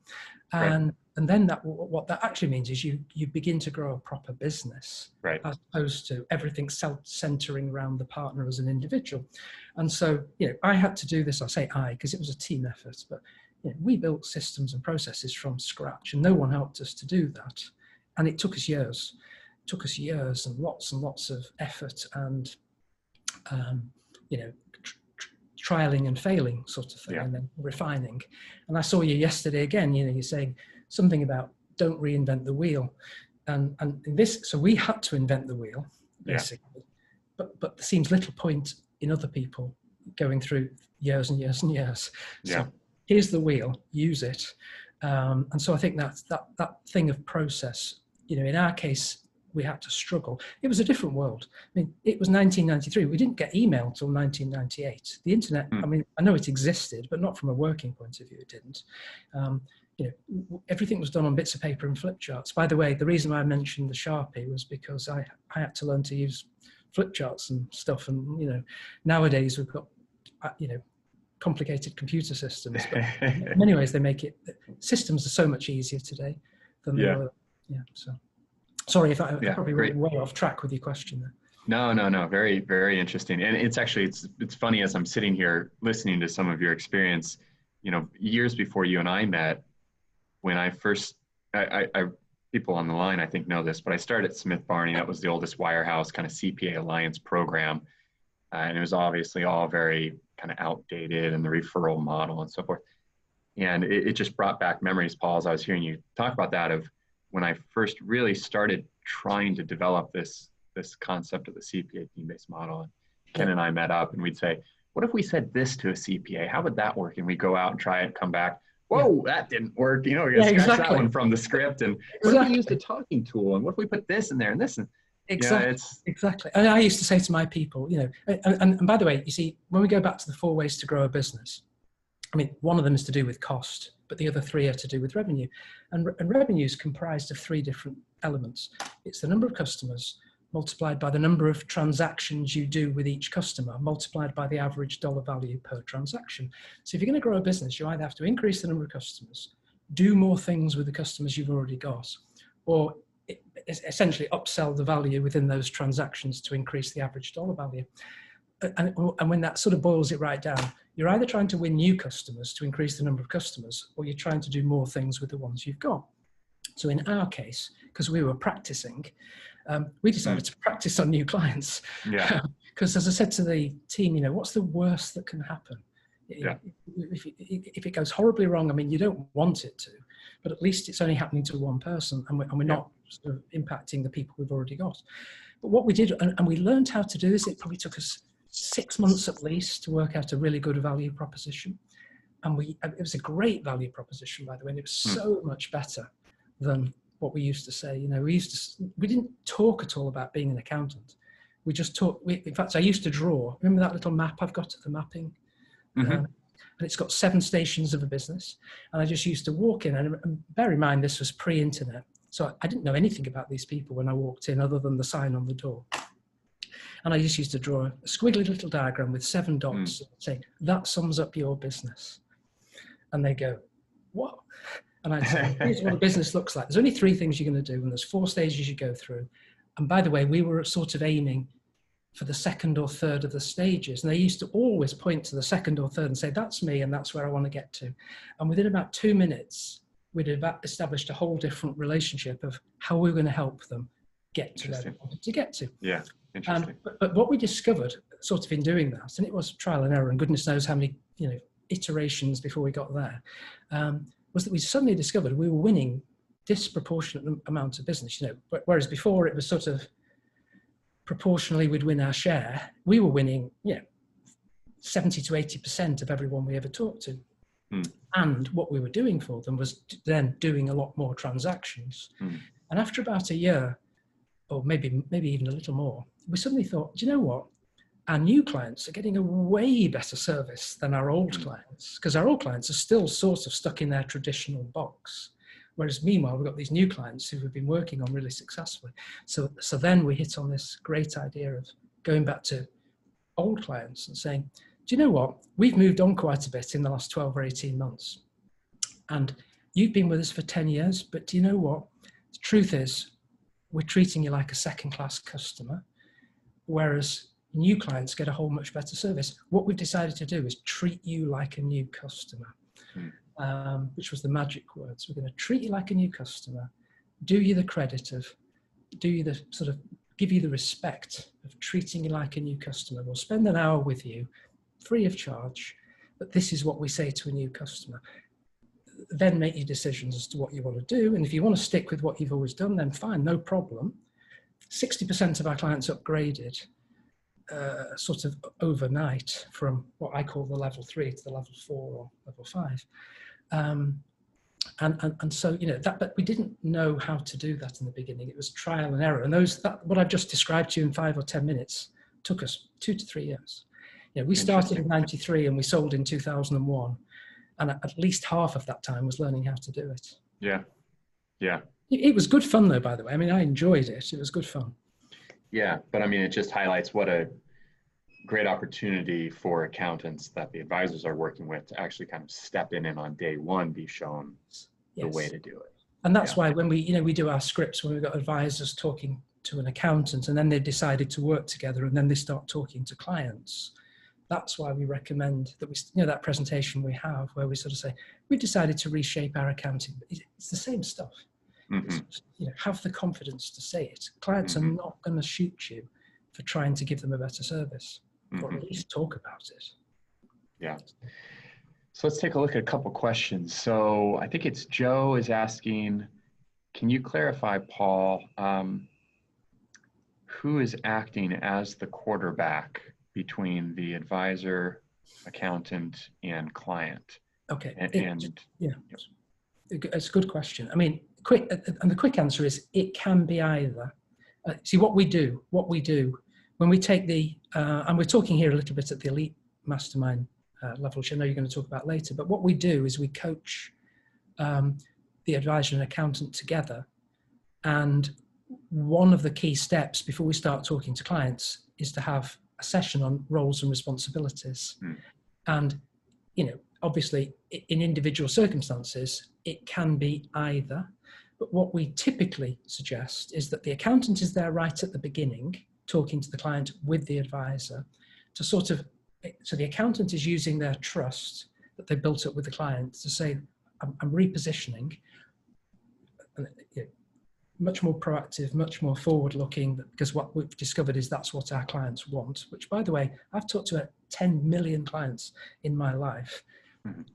And then what that actually means is you begin to grow a proper business, right, as opposed to everything centering around the partner as an individual. And so, you know, I had to do this. I say I because it was a team effort, but you know, we built systems and processes from scratch, and no one helped us to do that. And it took us years. It took us years and lots of effort and you know, trialing and failing sort of thing, and then refining. And I saw you yesterday again, you know, you're saying something about don't reinvent the wheel. And in this, so we had to invent the wheel, basically. But there seems little point in other people going through years and years and years. So here's the wheel, use it. And so I think that thing of process, you know, in our case, we had to struggle. It was a different world. I mean, it was 1993. We didn't get email till 1998. The internet, I mean, I know it existed, but not from a working point of view, it didn't. everything was done on bits of paper and flip charts. By the way, the reason I mentioned the Sharpie was because I had to learn to use flip charts and stuff. And, nowadays we've got, complicated computer systems, but in many ways systems are so much easier today than they were. Yeah. So sorry if I probably went way off track with your question there. No. Very, very interesting. And it's actually, it's funny as I'm sitting here listening to some of your experience, years before you and I met, when I first, I people on the line, I think know this, but I started at Smith Barney. That was the oldest wirehouse kind of CPA Alliance program. And it was obviously all very kind of outdated, and the referral model and so forth. And it just brought back memories, Paul, as I was hearing you talk about that, of when I first really started trying to develop this concept of the CPA team-based model. And Ken and I met up and we'd say, what if we said this to a CPA? How would that work? And we go out and try it, come back. Whoa, that didn't work. We gotta scratch that one from the script. And what if we used a talking tool? And what if we put this in there and this? And Exactly. And I used to say to my people, and by the way, you see, when we go back to the 4 ways to grow a business, I mean, one of them is to do with cost, but the other 3 are to do with revenue. And revenue is comprised of 3 different elements. It's the number of customers multiplied by the number of transactions you do with each customer, multiplied by the average dollar value per transaction. So if you're going to grow a business, you either have to increase the number of customers, do more things with the customers you've already got, or essentially upsell the value within those transactions to increase the average dollar value. And when that sort of boils it right down, you're either trying to win new customers to increase the number of customers, or you're trying to do more things with the ones you've got. So in our case, because we were practicing, we decided to practice on new clients. Yeah. Because as I said to the team, what's the worst that can happen? Yeah. If it goes horribly wrong, I mean, you don't want it to, but at least it's only happening to one person, and we're not sort of impacting the people we've already got. But what we did, and we learned how to do this, it probably took us 6 months at least to work out a really good value proposition. And it was a great value proposition, by the way, and it was so much better than what we used to say. We didn't talk at all about being an accountant. We just talked. In fact, I used to draw. Remember that little map I've got at the mapping? And it's got 7 stations of a business. And I just used to walk in, and bear in mind, this was pre-internet. So I didn't know anything about these people when I walked in, other than the sign on the door. And I just used to draw a squiggly little diagram with 7 dots and say, that sums up your business. And they go, what? And I'd say, here's what a business looks like. There's only 3 things you're going to do, and there's 4 stages you go through. And by the way, we were sort of aiming for the 2nd or 3rd of the stages. And they used to always point to the 2nd or 3rd and say, that's me, and that's where I want to get to. And within about 2 minutes, we'd have established a whole different relationship of how we were going to help them get to where they wanted to get to. Yeah, interesting. But what we discovered sort of in doing that, and it was trial and error, and goodness knows how many iterations before we got there, was that we suddenly discovered we were winning disproportionate amounts of business. Whereas before it was sort of proportionally we'd win our share, we were winning 70 to 80% of everyone we ever talked to. And what we were doing for them was then doing a lot more transactions. And after about a year, or maybe even a little more, we suddenly thought, do you know what? Our new clients are getting a way better service than our old clients, because our old clients are still sort of stuck in their traditional box. Whereas meanwhile, we've got these new clients who we've been working on really successfully. So then we hit on this great idea of going back to old clients and saying, do you know what? We've moved on quite a bit in the last 12 or 18 months. And you've been with us for 10 years, but do you know what? The truth is, we're treating you like a second-class customer, whereas new clients get a whole much better service. What we've decided to do is treat you like a new customer, which was the magic words. We're going to treat you like a new customer, do you the credit of, do you the sort of, give you the respect of treating you like a new customer. We'll spend an hour with you, free of charge, but this is what we say to a new customer. Then make your decisions as to what you want to do. And if you want to stick with what you've always done, then fine, no problem. 60% of our clients upgraded sort of overnight from what I call the level 3 to the level 4 or level 5. And so, but we didn't know how to do that in the beginning. It was trial and error. And what I've just described to you in 5 or 10 minutes took us 2 to 3 years. We started in 93 and we sold in 2001. and at least half of that time was learning how to do it. Yeah. Yeah. It was good fun though, by the way. I mean, I enjoyed it. It was good fun. Yeah. But I mean, it just highlights what a great opportunity for accountants that the advisors are working with to actually kind of step in and on day one be shown the way to do it. And that's why when we do our scripts, when we've got advisors talking to an accountant and then they've decided to work together and then they start talking to clients, that's why we recommend that that presentation we have where we sort of say, we've decided to reshape our accounting. It's the same stuff. Have the confidence to say it. Clients are not going to shoot you for trying to give them a better service, or at least talk about it. Yeah. So let's take a look at a couple questions. So I think it's Joe is asking, can you clarify, Paul, who is acting as the quarterback between the advisor, accountant, and client? Okay. Yeah. It's a good question. I mean, the quick answer is it can be either. See, what we do when we take and we're talking here a little bit at the elite mastermind level, which I know you're going to talk about later, but what we do is we coach the advisor and accountant together. And one of the key steps before we start talking to clients is to have a session on roles and responsibilities. And, obviously in individual circumstances, it can be either. But what we typically suggest is that the accountant is there right at the beginning, talking to the client with the advisor to so the accountant is using their trust that they built up with the client to say, I'm repositioning, much more proactive, much more forward looking, because what we've discovered is that's what our clients want, which by the way, I've talked to 10 million clients in my life.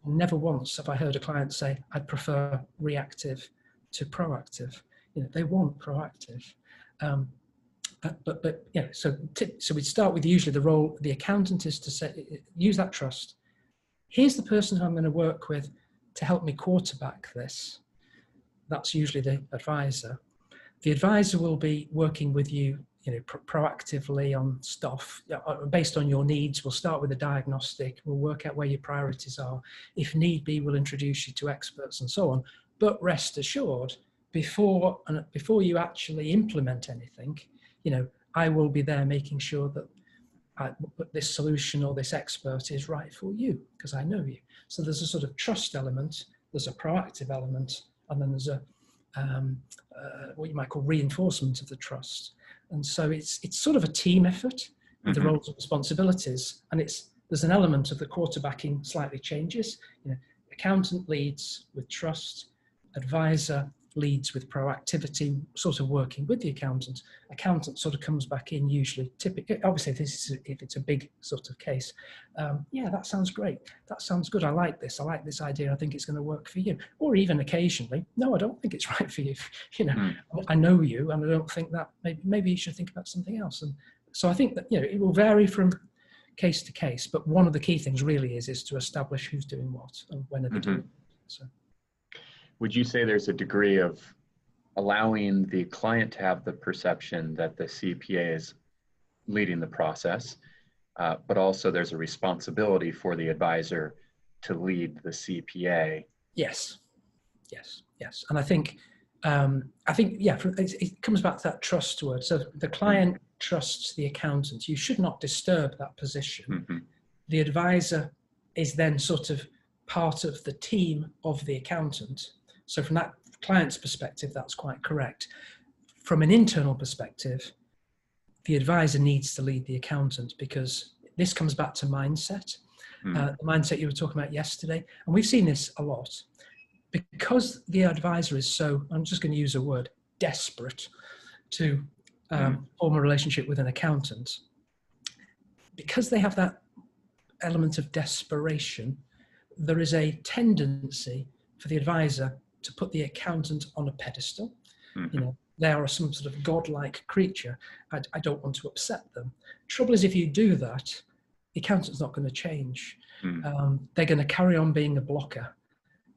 Never once have I heard a client say, I'd prefer reactive to proactive. They want proactive. So we'd start with usually the role, the accountant is to say, use that trust. Here's the person who I'm going to work with to help me quarterback this. That's usually the advisor. The advisor will be working with you, proactively on stuff based on your needs. We'll start with a diagnostic. We'll work out where your priorities are. If need be, we'll introduce you to experts and so on. But rest assured, before you actually implement anything, I will be there making sure that this solution or this expert is right for you because I know you. So there's a sort of trust element, there's a proactive element, and then there's a what you might call reinforcement of the trust. And so it's sort of a team effort with the roles and responsibilities, and there's an element of the quarterbacking slightly changes. Accountant leads with trust, advisor leads with proactivity, sort of working with the accountant. Accountant sort of comes back in usually, typically, obviously if it's a big sort of case. Yeah, that sounds great. That sounds good. I like this idea. I think it's going to work for you. Or even occasionally, no, I don't think it's right for you. I know you and I don't think that, maybe you should think about something else. And so I think that, it will vary from case to case, but one of the key things really is to establish who's doing what and when are they doing it. So. Would you say there's a degree of allowing the client to have the perception that the CPA is leading the process, but also there's a responsibility for the advisor to lead the CPA? Yes. And I think it comes back to that trust word. So the client trusts the accountant. You should not disturb that position. The advisor is then sort of part of the team of the accountant. So from that client's perspective, that's quite correct. From an internal perspective, the advisor needs to lead the accountant because this comes back to mindset, the mindset you were talking about yesterday. And we've seen this a lot. Because the advisor is so, I'm just going to use a word, desperate to form a relationship with an accountant, because they have that element of desperation, there is a tendency for the advisor to put the accountant on a pedestal. They are some sort of godlike creature. I don't want to upset them. Trouble is, if you do that, the accountant's not going to change. They're going to carry on being a blocker,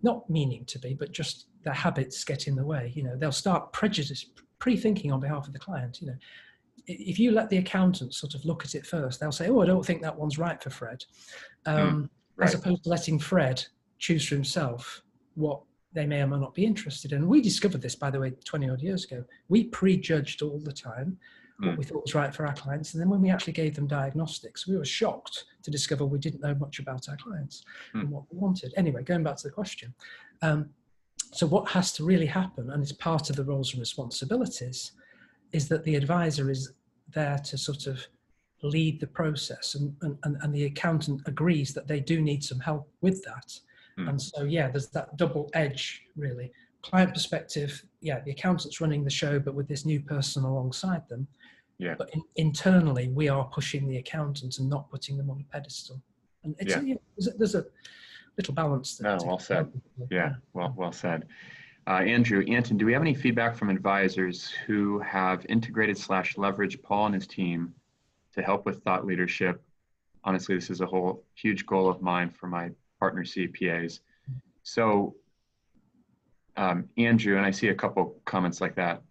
not meaning to be, but just their habits get in the way. They'll start pre-thinking on behalf of the client. If you let the accountant sort of look at it first, they'll say, oh, I don't think that one's right for Fred. As opposed to letting Fred choose for himself what they may or may not be interested in. We discovered this, by the way, 20 odd years ago. We prejudged all the time what we thought was right for our clients. And then when we actually gave them diagnostics, we were shocked to discover we didn't know much about our clients and what we wanted. Anyway, going back to the question. So what has to really happen, and it's part of the roles and responsibilities, is that the advisor is there to sort of lead the process, and the accountant agrees that they do need some help with that. And so, yeah, there's that double edge, really. Client perspective, yeah, the accountant's running the show, but with this new person alongside them. Yeah. But internally, we are pushing the accountant and not putting them on a pedestal. And it's, there's a little balance there. No, well said. Yeah, well said. Andrew, Anton, do we have any feedback from advisors who have integrated / leveraged Paul and his team to help with thought leadership? Honestly, this is a whole huge goal of mine for my partner CPAs. So, Andrew, and I see a couple comments like that.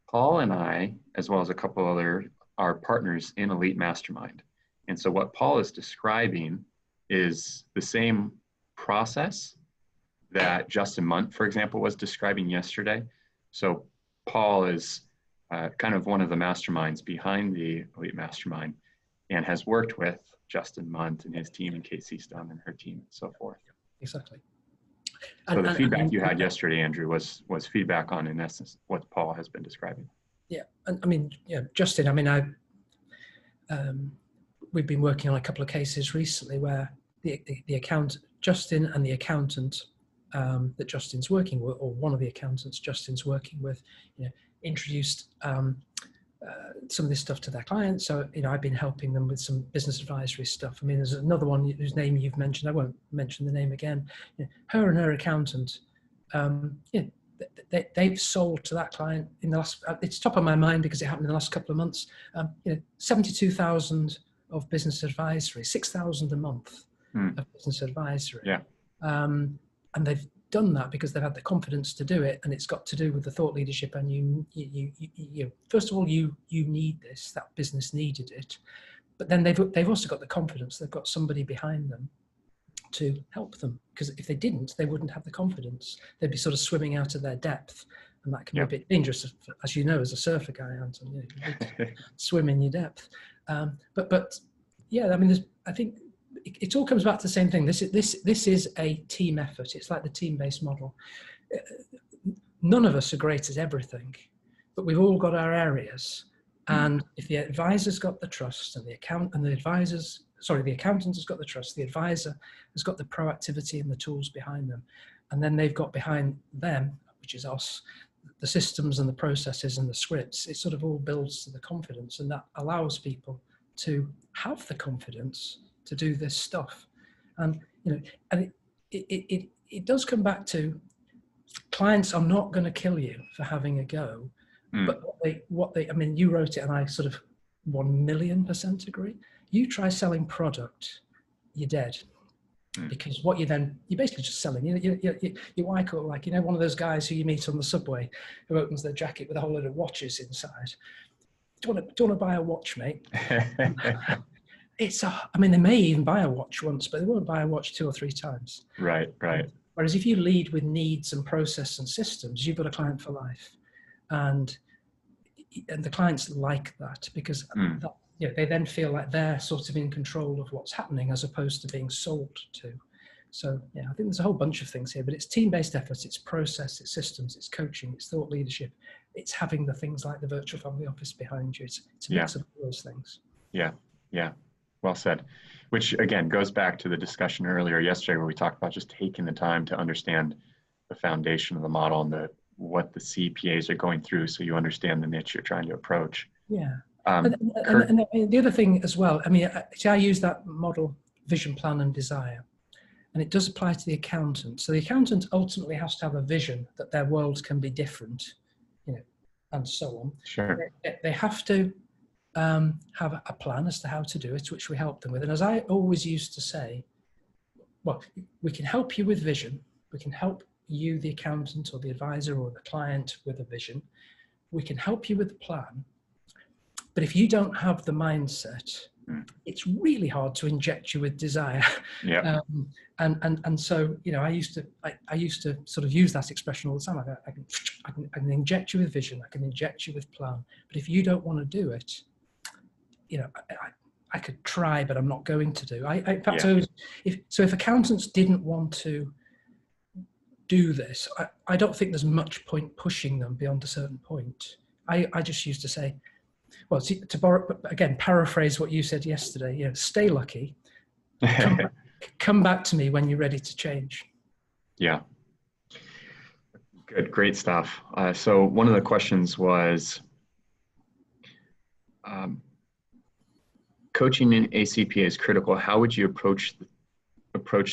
Paul and I, as well as a couple other, are partners in Elite Mastermind. And so what Paul is describing is the same process that Justin Munt, for example, was describing yesterday. So Paul is kind of one of the masterminds behind the Elite Mastermind and has worked with Justin Munt and his team and Casey Stum and her team and so forth. Exactly. So the feedback you had yesterday, Andrew, was feedback on, in essence, what Paul has been describing. Yeah, and I mean, yeah, Justin, I mean, we've been working on a couple of cases recently where Justin and the accountant that Justin's working with, or one of the accountants Justin's working with, introduced some of this stuff to their clients. So, I've been helping them with some business advisory stuff. I mean, there's another one whose name you've mentioned. I won't mention the name again. Her and her accountant, they've sold to that client in the last, it's top of my mind because it happened in the last couple of months, 72,000 of business advisory, 6,000 a month of business advisory. Yeah. And they've done that because they've had the confidence to do it, and it's got to do with the thought leadership. And you first of all, you need this. That business needed it, but then they've also got the confidence. They've got somebody behind them to help them, because if they didn't, they wouldn't have the confidence. They'd be sort of swimming out of their depth, and that can be a bit dangerous, as you know, as a surfer guy, Anton. You need to swim in your depth. But yeah, I mean, I think it all comes back to the same thing. This is a team effort. It's like the team-based model. None of us are great at everything, but we've all got our areas. And if the advisor's got the trust, and the accountant has got the trust, the advisor has got the proactivity and the tools behind them, and then they've got behind them, which is us, the systems and the processes and the scripts. It sort of all builds to the confidence, and that allows people to have the confidence to do this stuff. And and it does come back to, clients are not going to kill you for having a go, but I mean, you wrote it, and I sort of 1,000,000% agree. You try selling product, you're dead. Because what you're basically just selling. You're like one of those guys who you meet on the subway who opens their jacket with a whole load of watches inside. Do you want to buy a watch, mate? I mean, they may even buy a watch once, but they won't buy a watch 2 or 3 times. Right. Whereas if you lead with needs and process and systems, you've got a client for life. And the clients like that, because they then feel like they're sort of in control of what's happening, as opposed to being sold to. So yeah, I think there's a whole bunch of things here, but it's team-based effort, it's process, it's systems, it's coaching, it's thought leadership, it's having the things like the virtual family office behind you. It's a mix of all those things. Yeah. Well said. Which again goes back to the discussion earlier yesterday, where we talked about just taking the time to understand the foundation of the model and what the CPAs are going through, so you understand the niche you're trying to approach. Yeah. And the other thing as well, I mean, I use that model, vision, plan, and desire, and it does apply to the accountant. So the accountant ultimately has to have a vision that their worlds can be different, and so on. Sure. They have to have a plan as to how to do it, which we help them with. And as I always used to say, well, we can help you with vision. We can help you, the accountant or the advisor or the client, with a vision. We can help you with the plan. But if you don't have the mindset it's really hard to inject you with desire. Yeah. And so, you know, I used to sort of use that expression all the time. I can inject you with vision, I can inject you with plan, but if you don't want to do it, you know, I could try, but I'm not going to do. In fact, if accountants didn't want to do this, I don't think there's much point pushing them beyond a certain point. I just used to say, well, to borrow, again, paraphrase what you said yesterday, you know, stay lucky, come back to me when you're ready to change. Yeah. Good, great stuff. So one of the questions was, coaching in a CPA is critical. How would you approach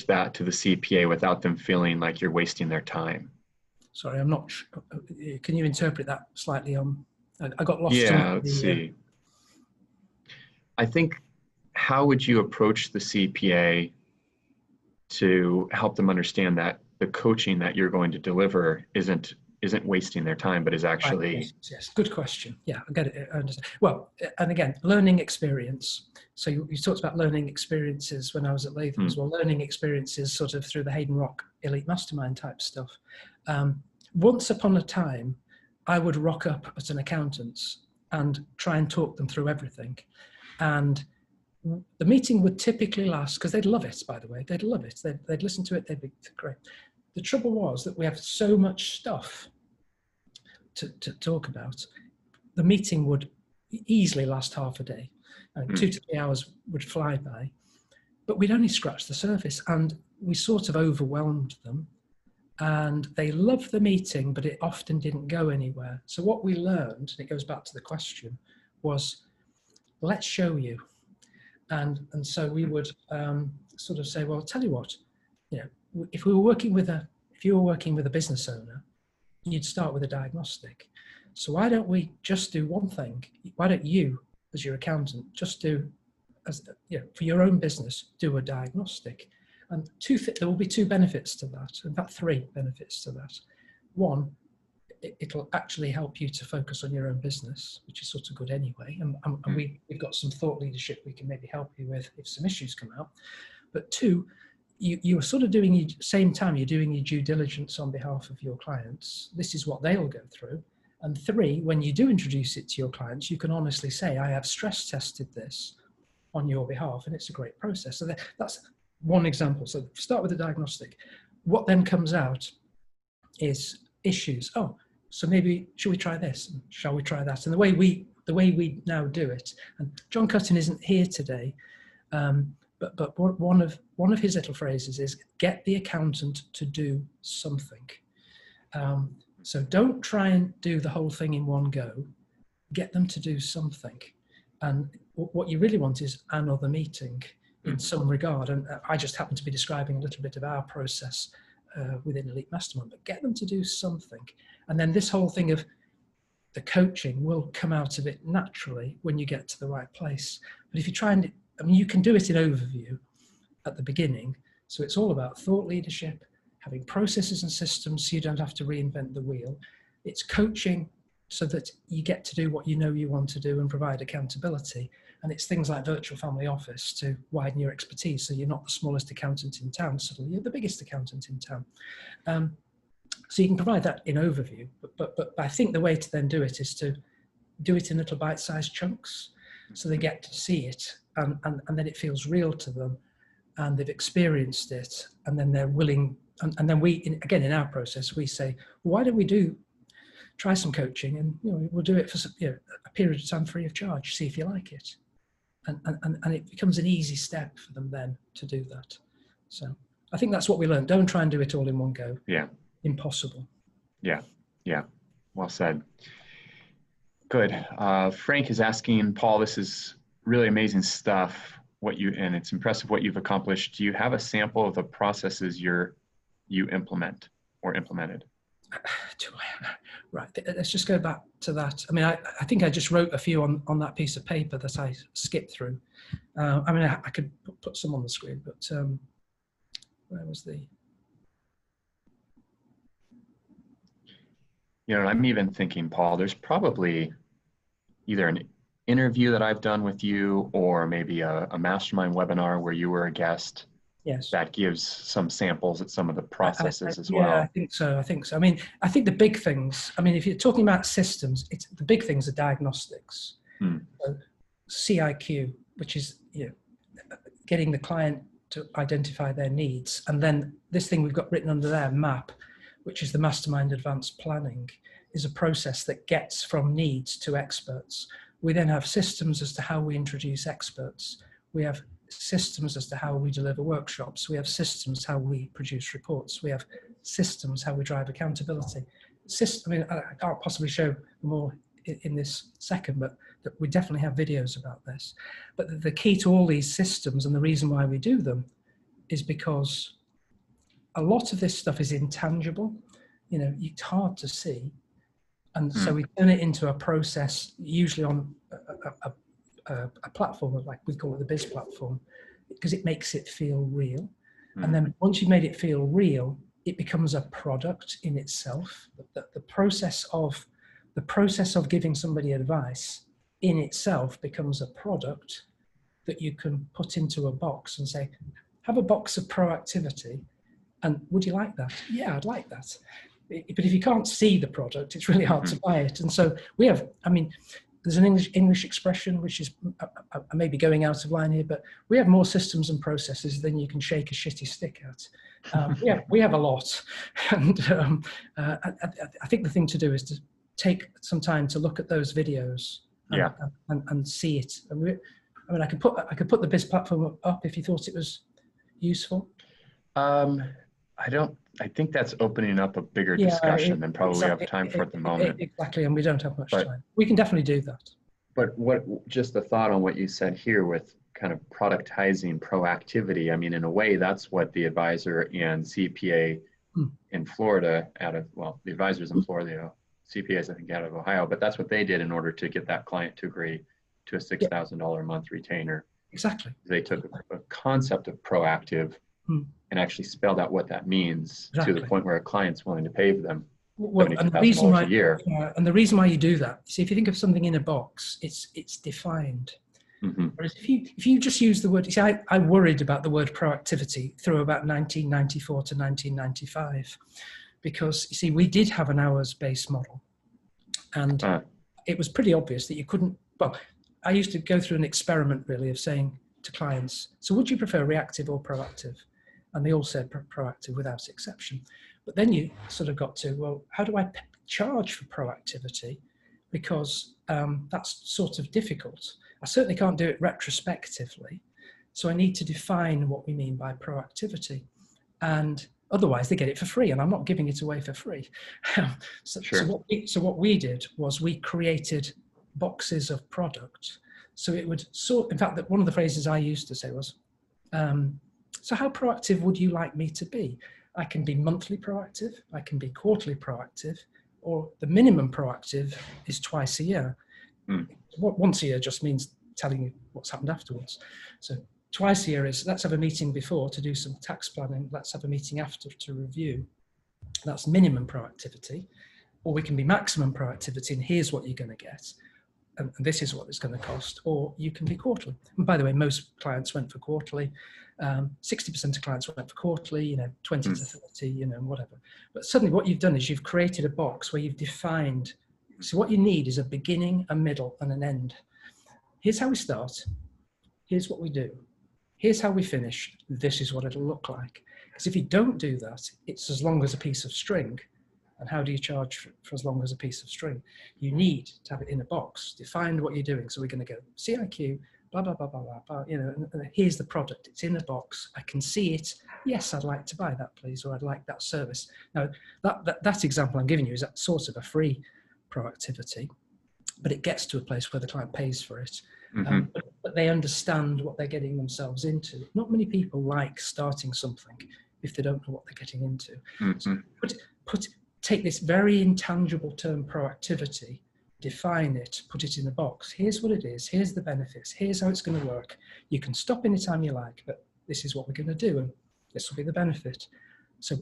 that to the CPA without them feeling like you're wasting their time? Sorry, I'm not sure. Can you interpret that slightly? I got lost. Yeah, let's see. I think, how would you approach the CPA to help them understand that the coaching that you're going to deliver isn't wasting their time, but is actually... Right, yes, good question. Yeah, I get it. I understand. Well, and again, learning experience. So you talked about learning experiences when I was at Latham as well. Learning experiences sort of through the Hayden Rock Elite Mastermind type stuff. Once upon a time, I would rock up at an accountant's and try and talk them through everything. And the meeting would typically last, because they'd love it, by the way, they'd love it. They'd listen to it, they'd be great. The trouble was that we have so much stuff to talk about. The meeting would easily last half a day. 2 to 3 hours would fly by, but we'd only scratched the surface, and we sort of overwhelmed them. And they loved the meeting, but it often didn't go anywhere. So what we learned, and it goes back to the question, was let's show you. And so we would sort of say, well, tell you what, you know, if you were working with a business owner, you'd start with a diagnostic. So why don't we just do one thing? Why don't you, as your accountant, just do, as you know, for your own business, do a diagnostic? And there will be 2 benefits to that. In fact, 3 benefits to that. One, it'll actually help you to focus on your own business, which is sort of good anyway. And we've got some thought leadership we can maybe help you with if some issues come out. But 2, you are sort of doing, same time, you're doing your due diligence on behalf of your clients. This is what they'll go through. And 3, when you do introduce it to your clients, you can honestly say, I have stress tested this on your behalf, and it's a great process. So that's one example. So start with a diagnostic. What then comes out is issues. Oh, so maybe, should we try this? Shall we try that? And the way we now do it, and John Cuttin isn't here today, but one of his little phrases is, get the accountant to do something. So don't try and do the whole thing in one go. Get them to do something. And what you really want is another meeting in some regard. And I just happen to be describing a little bit of our process within Elite Mastermind, but get them to do something. And then this whole thing of the coaching will come out of it naturally when you get to the right place. But if you try and, I mean, you can do it in overview at the beginning. So it's all about thought leadership, having processes and systems so you don't have to reinvent the wheel. It's coaching so that you get to do what you know you want to do and provide accountability. And it's things like virtual family office to widen your expertise. So you're not the smallest accountant in town, suddenly you're the biggest accountant in town. So you can provide that in overview, but I think the way to then do it is to do it in little bite-sized chunks so they get to see it and then it feels real to them and they've experienced it, and then they're willing, and then we, again, in our process, we say, well, why don't we try some coaching, and we'll do it for a period of time free of charge, see if you like it. And it becomes an easy step for them then to do that. So I think that's what we learned. Don't try and do it all in one go. Yeah. Impossible. Yeah. Yeah. Well said. Good. Frank is asking, Paul, this is really amazing stuff, and it's impressive what you've accomplished. Do you have a sample of the processes you implement or implemented? Right. Let's just go back to that. I mean, I think I just wrote a few on that piece of paper that I skipped through. I mean, I could put some on the screen, but where was the... I'm even thinking, Paul, there's probably either an interview that I've done with you, or maybe a mastermind webinar where you were a guest Yes. that gives some samples at some of the processes as Yeah, I well? think so. I think so. I mean, I think the big things, I mean, if you're talking about systems, it's the big things are diagnostics. Hmm. So CIQ, which is, you know, getting the client to identify their needs. And then this thing we've got written under there, MAP, which is the Mastermind Advanced Planning, is a process that gets from needs to experts. We then have systems as to how we introduce experts. We have systems as to how we deliver workshops. We have systems how we produce reports. We have systems how we drive accountability. I mean, I can't possibly show more in this second, but we definitely have videos about this. But the key to all these systems, and the reason why we do them, is because a lot of this stuff is intangible. You know, it's hard to see. And so we turn it into a process, usually on a platform, like we call it the Biz platform, because it makes it feel real. And then once you've made it feel real, it becomes a product in itself. The process of giving somebody advice in itself becomes a product that you can put into a box and say, have a box of proactivity, and would you like that? Yeah, I'd like that. But if you can't see the product, it's really hard to buy it. And so we have, I mean, there's an English expression, which is, I may be going out of line here, but we have more systems and processes than you can shake a shitty stick at. We have a lot. And I think the thing to do is to take some time to look at those videos and see it. I mean, I could put the Biz platform up if you thought it was useful. I think that's opening up a bigger discussion than probably we have time for at the moment. Exactly, and we don't have much time. We can definitely do that. But just the thought on what you said here with kind of productizing proactivity, I mean, in a way, that's what the advisor and CPA in Florida the advisors in Florida, CPAs, I think, out of Ohio, but that's what they did in order to get that client to agree to a $6,000 a month retainer. Exactly. They took a concept of proactive and actually spelled out what that means to the point where a client's willing to pay them $72,000 a year. And the reason why you do that, see, if you think of something in a box, it's defined. Whereas if you just use the word, you see, I worried about the word proactivity through about 1994 to 1995, because you see, we did have an hours-based model, and it was pretty obvious that you couldn't. Well, I used to go through an experiment really of saying to clients, so would you prefer reactive or proactive? And they all said proactive without exception. But then you sort of got to, well, how do I charge for proactivity? Because that's sort of difficult. I certainly can't do it retrospectively. So I need to define what we mean by proactivity. And otherwise they get it for free, and I'm not giving it away for free. So what we did was we created boxes of product. So it would in fact, that one of the phrases I used to say was, so how proactive would you like me to be? I can be monthly proactive, I can be quarterly proactive, or the minimum proactive is twice a year. Once a year just means telling you what's happened afterwards. So twice a year is, let's have a meeting before to do some tax planning, let's have a meeting after to review. That's minimum proactivity. Or we can be maximum proactivity, and here's what you're going to get, and this is what it's going to cost. Or you can be quarterly. And by the way, most clients went for quarterly. 60% of clients went for quarterly, 20 to 30, whatever. But suddenly what you've done is you've created a box where you've defined, so what you need is a beginning, a middle, and an end. Here's how we start. Here's what we do. Here's how we finish. This is what it'll look like. Because if you don't do that, it's as long as a piece of string. And how do you charge for as long as a piece of string? You need to have it in a box, define what you're doing. So we're going to go CIQ, blah, blah, blah, blah, blah, blah, and here's the product. It's in a box. I can see it. Yes, I'd like to buy that, please, or I'd like that service. Now, that example I'm giving you is that sort of a free proactivity, but it gets to a place where the client pays for it. But they understand what they're getting themselves into. Not many people like starting something if they don't know what they're getting into. So take this very intangible term proactivity, define it, put it in a box. Here's what it is. Here's the benefits. Here's how it's going to work. You can stop anytime you like, but this is what we're going to do, and this will be the benefit. So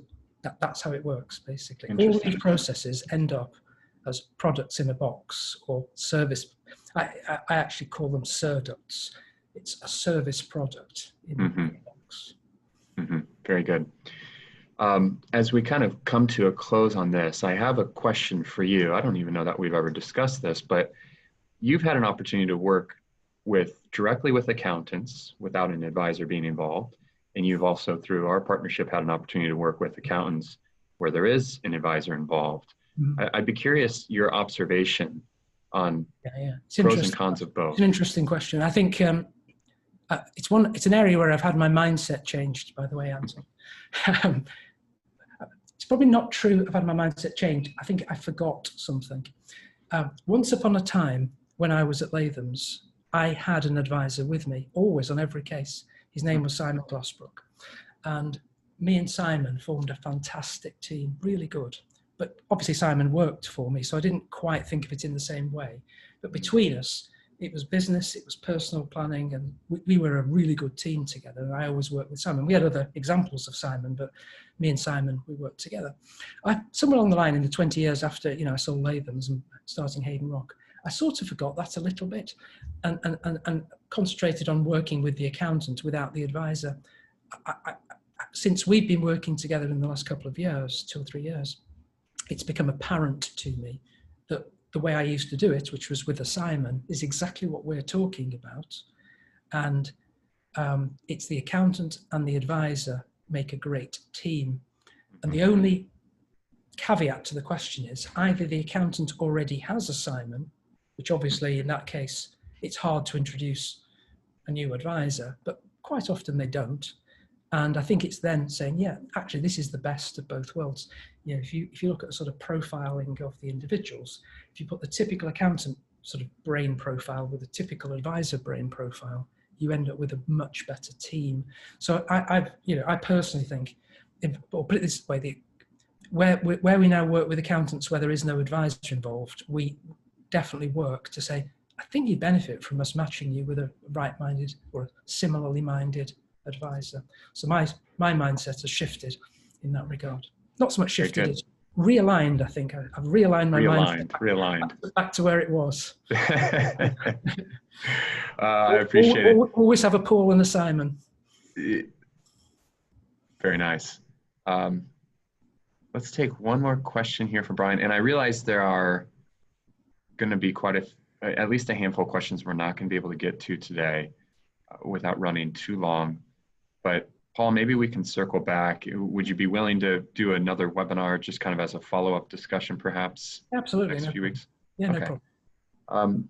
that's how it works, basically. All these processes end up as products in a box, or service. I actually call them surducts. It's a service product in the box. Very good. As we kind of come to a close on this, I have a question for you. I don't even know that we've ever discussed this, but you've had an opportunity to work directly with accountants without an advisor being involved. And you've also, through our partnership, had an opportunity to work with accountants where there is an advisor involved. I'd be curious your observation on pros and cons of both. It's an interesting question. I think it's an area where I've had my mindset changed, by the way, Anton. It's probably not true I've had my mindset changed. I think I forgot something. Once upon a time, when I was at Latham's, I had an advisor with me, always on every case. His name was Simon Glassbrook. And me and Simon formed a fantastic team, really good. But obviously Simon worked for me, so I didn't quite think of it in the same way. But between us, it was business, it was personal planning, and we were a really good team together. And I always worked with Simon. We had other examples of Simon, but me and Simon, we worked together. Somewhere along the line, in the 20 years after, I sold Latham's and starting Hayden Rock, I sort of forgot that a little bit and concentrated on working with the accountant without the advisor. Since we've been working together in the last couple of years, 2 or 3 years, it's become apparent to me that the way I used to do it, which was with a Simon, is exactly what we're talking about. And it's the accountant and the advisor make a great team. And the only caveat to the question is either the accountant already has a Simon, which obviously in that case, it's hard to introduce a new advisor, but quite often they don't. And I think it's then saying, yeah, actually, this is the best of both worlds. If you look at the sort of profiling of the individuals, if you put the typical accountant sort of brain profile with a typical advisor brain profile, you end up with a much better team. So I personally think, or put it this way, where we now work with accountants where there is no advisor involved, we definitely work to say, I think you benefit from us matching you with a right-minded or a similarly minded advisor. So my mindset has shifted in that regard. Not so much shifted, it's realigned. I think I've realigned my mind back to where it was. I appreciate it. Always have a Paul and a Simon. Very nice. Let's take one more question here from Brian. And I realize there are going to be at least a handful of questions we're not going to be able to get to today without running too long. But Paul, maybe we can circle back. Would you be willing to do another webinar just kind of as a follow-up discussion perhaps? Absolutely. Next few weeks? Yeah, okay. No problem.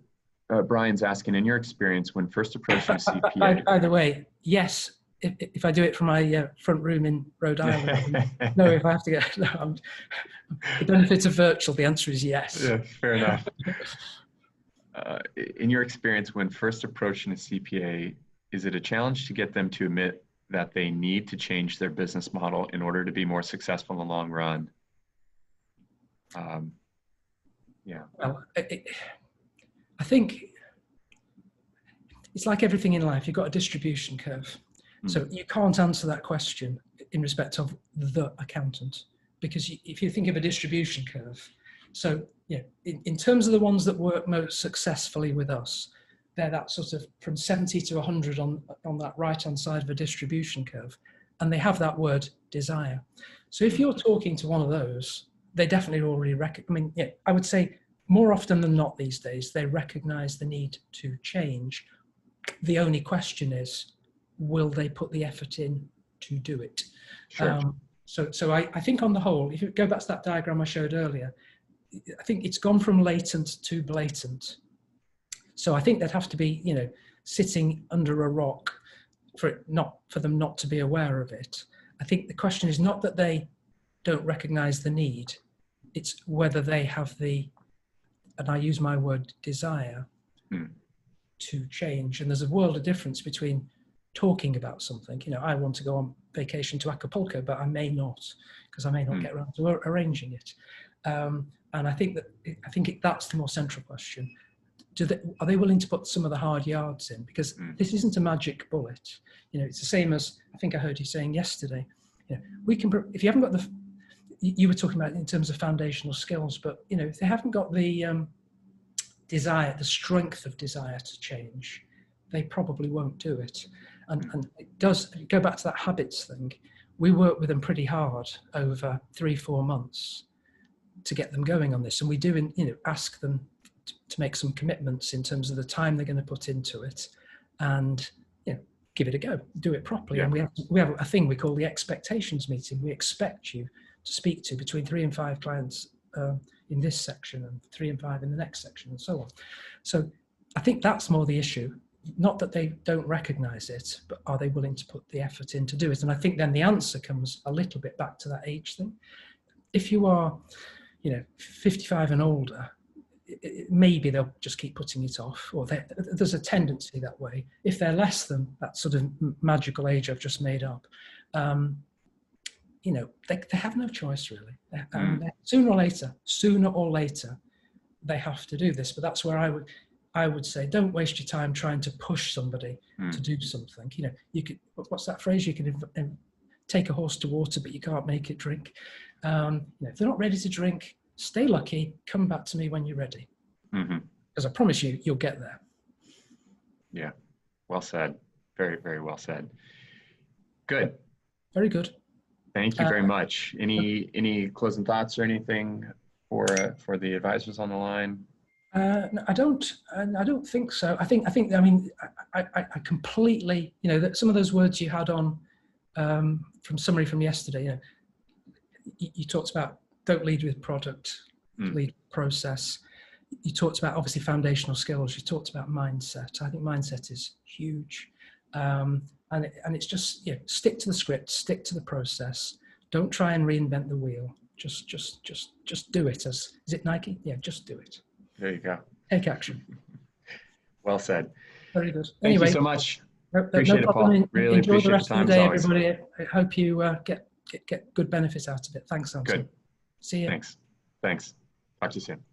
Brian's asking, in your experience when first approaching CPA. By the way, yes, if I do it from my front room in Rhode Island. No, if I have to get, the benefits of virtual, the answer is yes. Yeah, fair enough. In your experience when first approaching a CPA, is it a challenge to get them to admit that they need to change their business model in order to be more successful in the long run? Yeah. Well, I think it's like everything in life. You've got a distribution curve. So you can't answer that question in respect of the accountant, because if you think of a distribution curve, so in terms of the ones that work most successfully with us, they're that sort of from 70 to 100 on that right-hand side of a distribution curve, and they have that word desire. So if you're talking to one of those, they definitely already I would say more often than not these days, they recognize the need to change. The only question is, will they put the effort in to do it? Sure. So I think on the whole, if you go back to that diagram I showed earlier, I think it's gone from latent to blatant. So I think they'd have to be, sitting under a rock for them not to be aware of it. I think the question is not that they don't recognize the need, it's whether they have and I use my word, desire to change. And there's a world of difference between talking about something. I want to go on vacation to Acapulco, but I may not, because I may not get around to arranging it. And I think that's the more central question. Are they willing to put some of the hard yards in? Because this isn't a magic bullet. It's the same as I think I heard you saying yesterday. We can, if you haven't got you were talking about in terms of foundational skills, but if they haven't got the desire, the strength of desire to change, they probably won't do it. And it does go back to that habits thing. We work with them pretty hard over 3-4 months to get them going on this, and we do, ask them to make some commitments in terms of the time they're going to put into it, and give it a go, do it properly. Yeah. And we have a thing we call the expectations meeting. We expect you to speak to between 3 and 5 clients in this section, and 3 and 5 in the next section, and so on. So I think that's more the issue. Not that they don't recognize it, but are they willing to put the effort in to do it? And I think then the answer comes a little bit back to that age thing. If you are, 55 and older, maybe they'll just keep putting it off, or there's a tendency that way. If they're less than that sort of magical age I've just made up, they have no choice really. Sooner or later, they have to do this. But that's where I would say, don't waste your time trying to push somebody to do something. You could, what's that phrase? You can take a horse to water, but you can't make it drink. If they're not ready to drink, stay lucky, come back to me when you're ready. Because I promise you, you'll get there. Yeah, well said. Very, very well said. Good. Very good. Thank you very much. Any closing thoughts or anything for the advisors on the line? No, I don't think so. I completely, that some of those words you had on from summary from yesterday, you talked about don't lead with product, lead with process. You talked about obviously foundational skills. You talked about mindset. I think mindset is huge. And it's just, stick to the script, stick to the process. Don't try and reinvent the wheel. Just do it. Is it Nike? Yeah, just do it. There you go. Take action. Well said. Very good. Thank you so much. Appreciate it, Paul. Really Enjoy appreciate the rest the time of the day, as always. everybody. I hope you get good benefits out of it. Thanks, Anton. Good. See you. Thanks. Talk to you soon.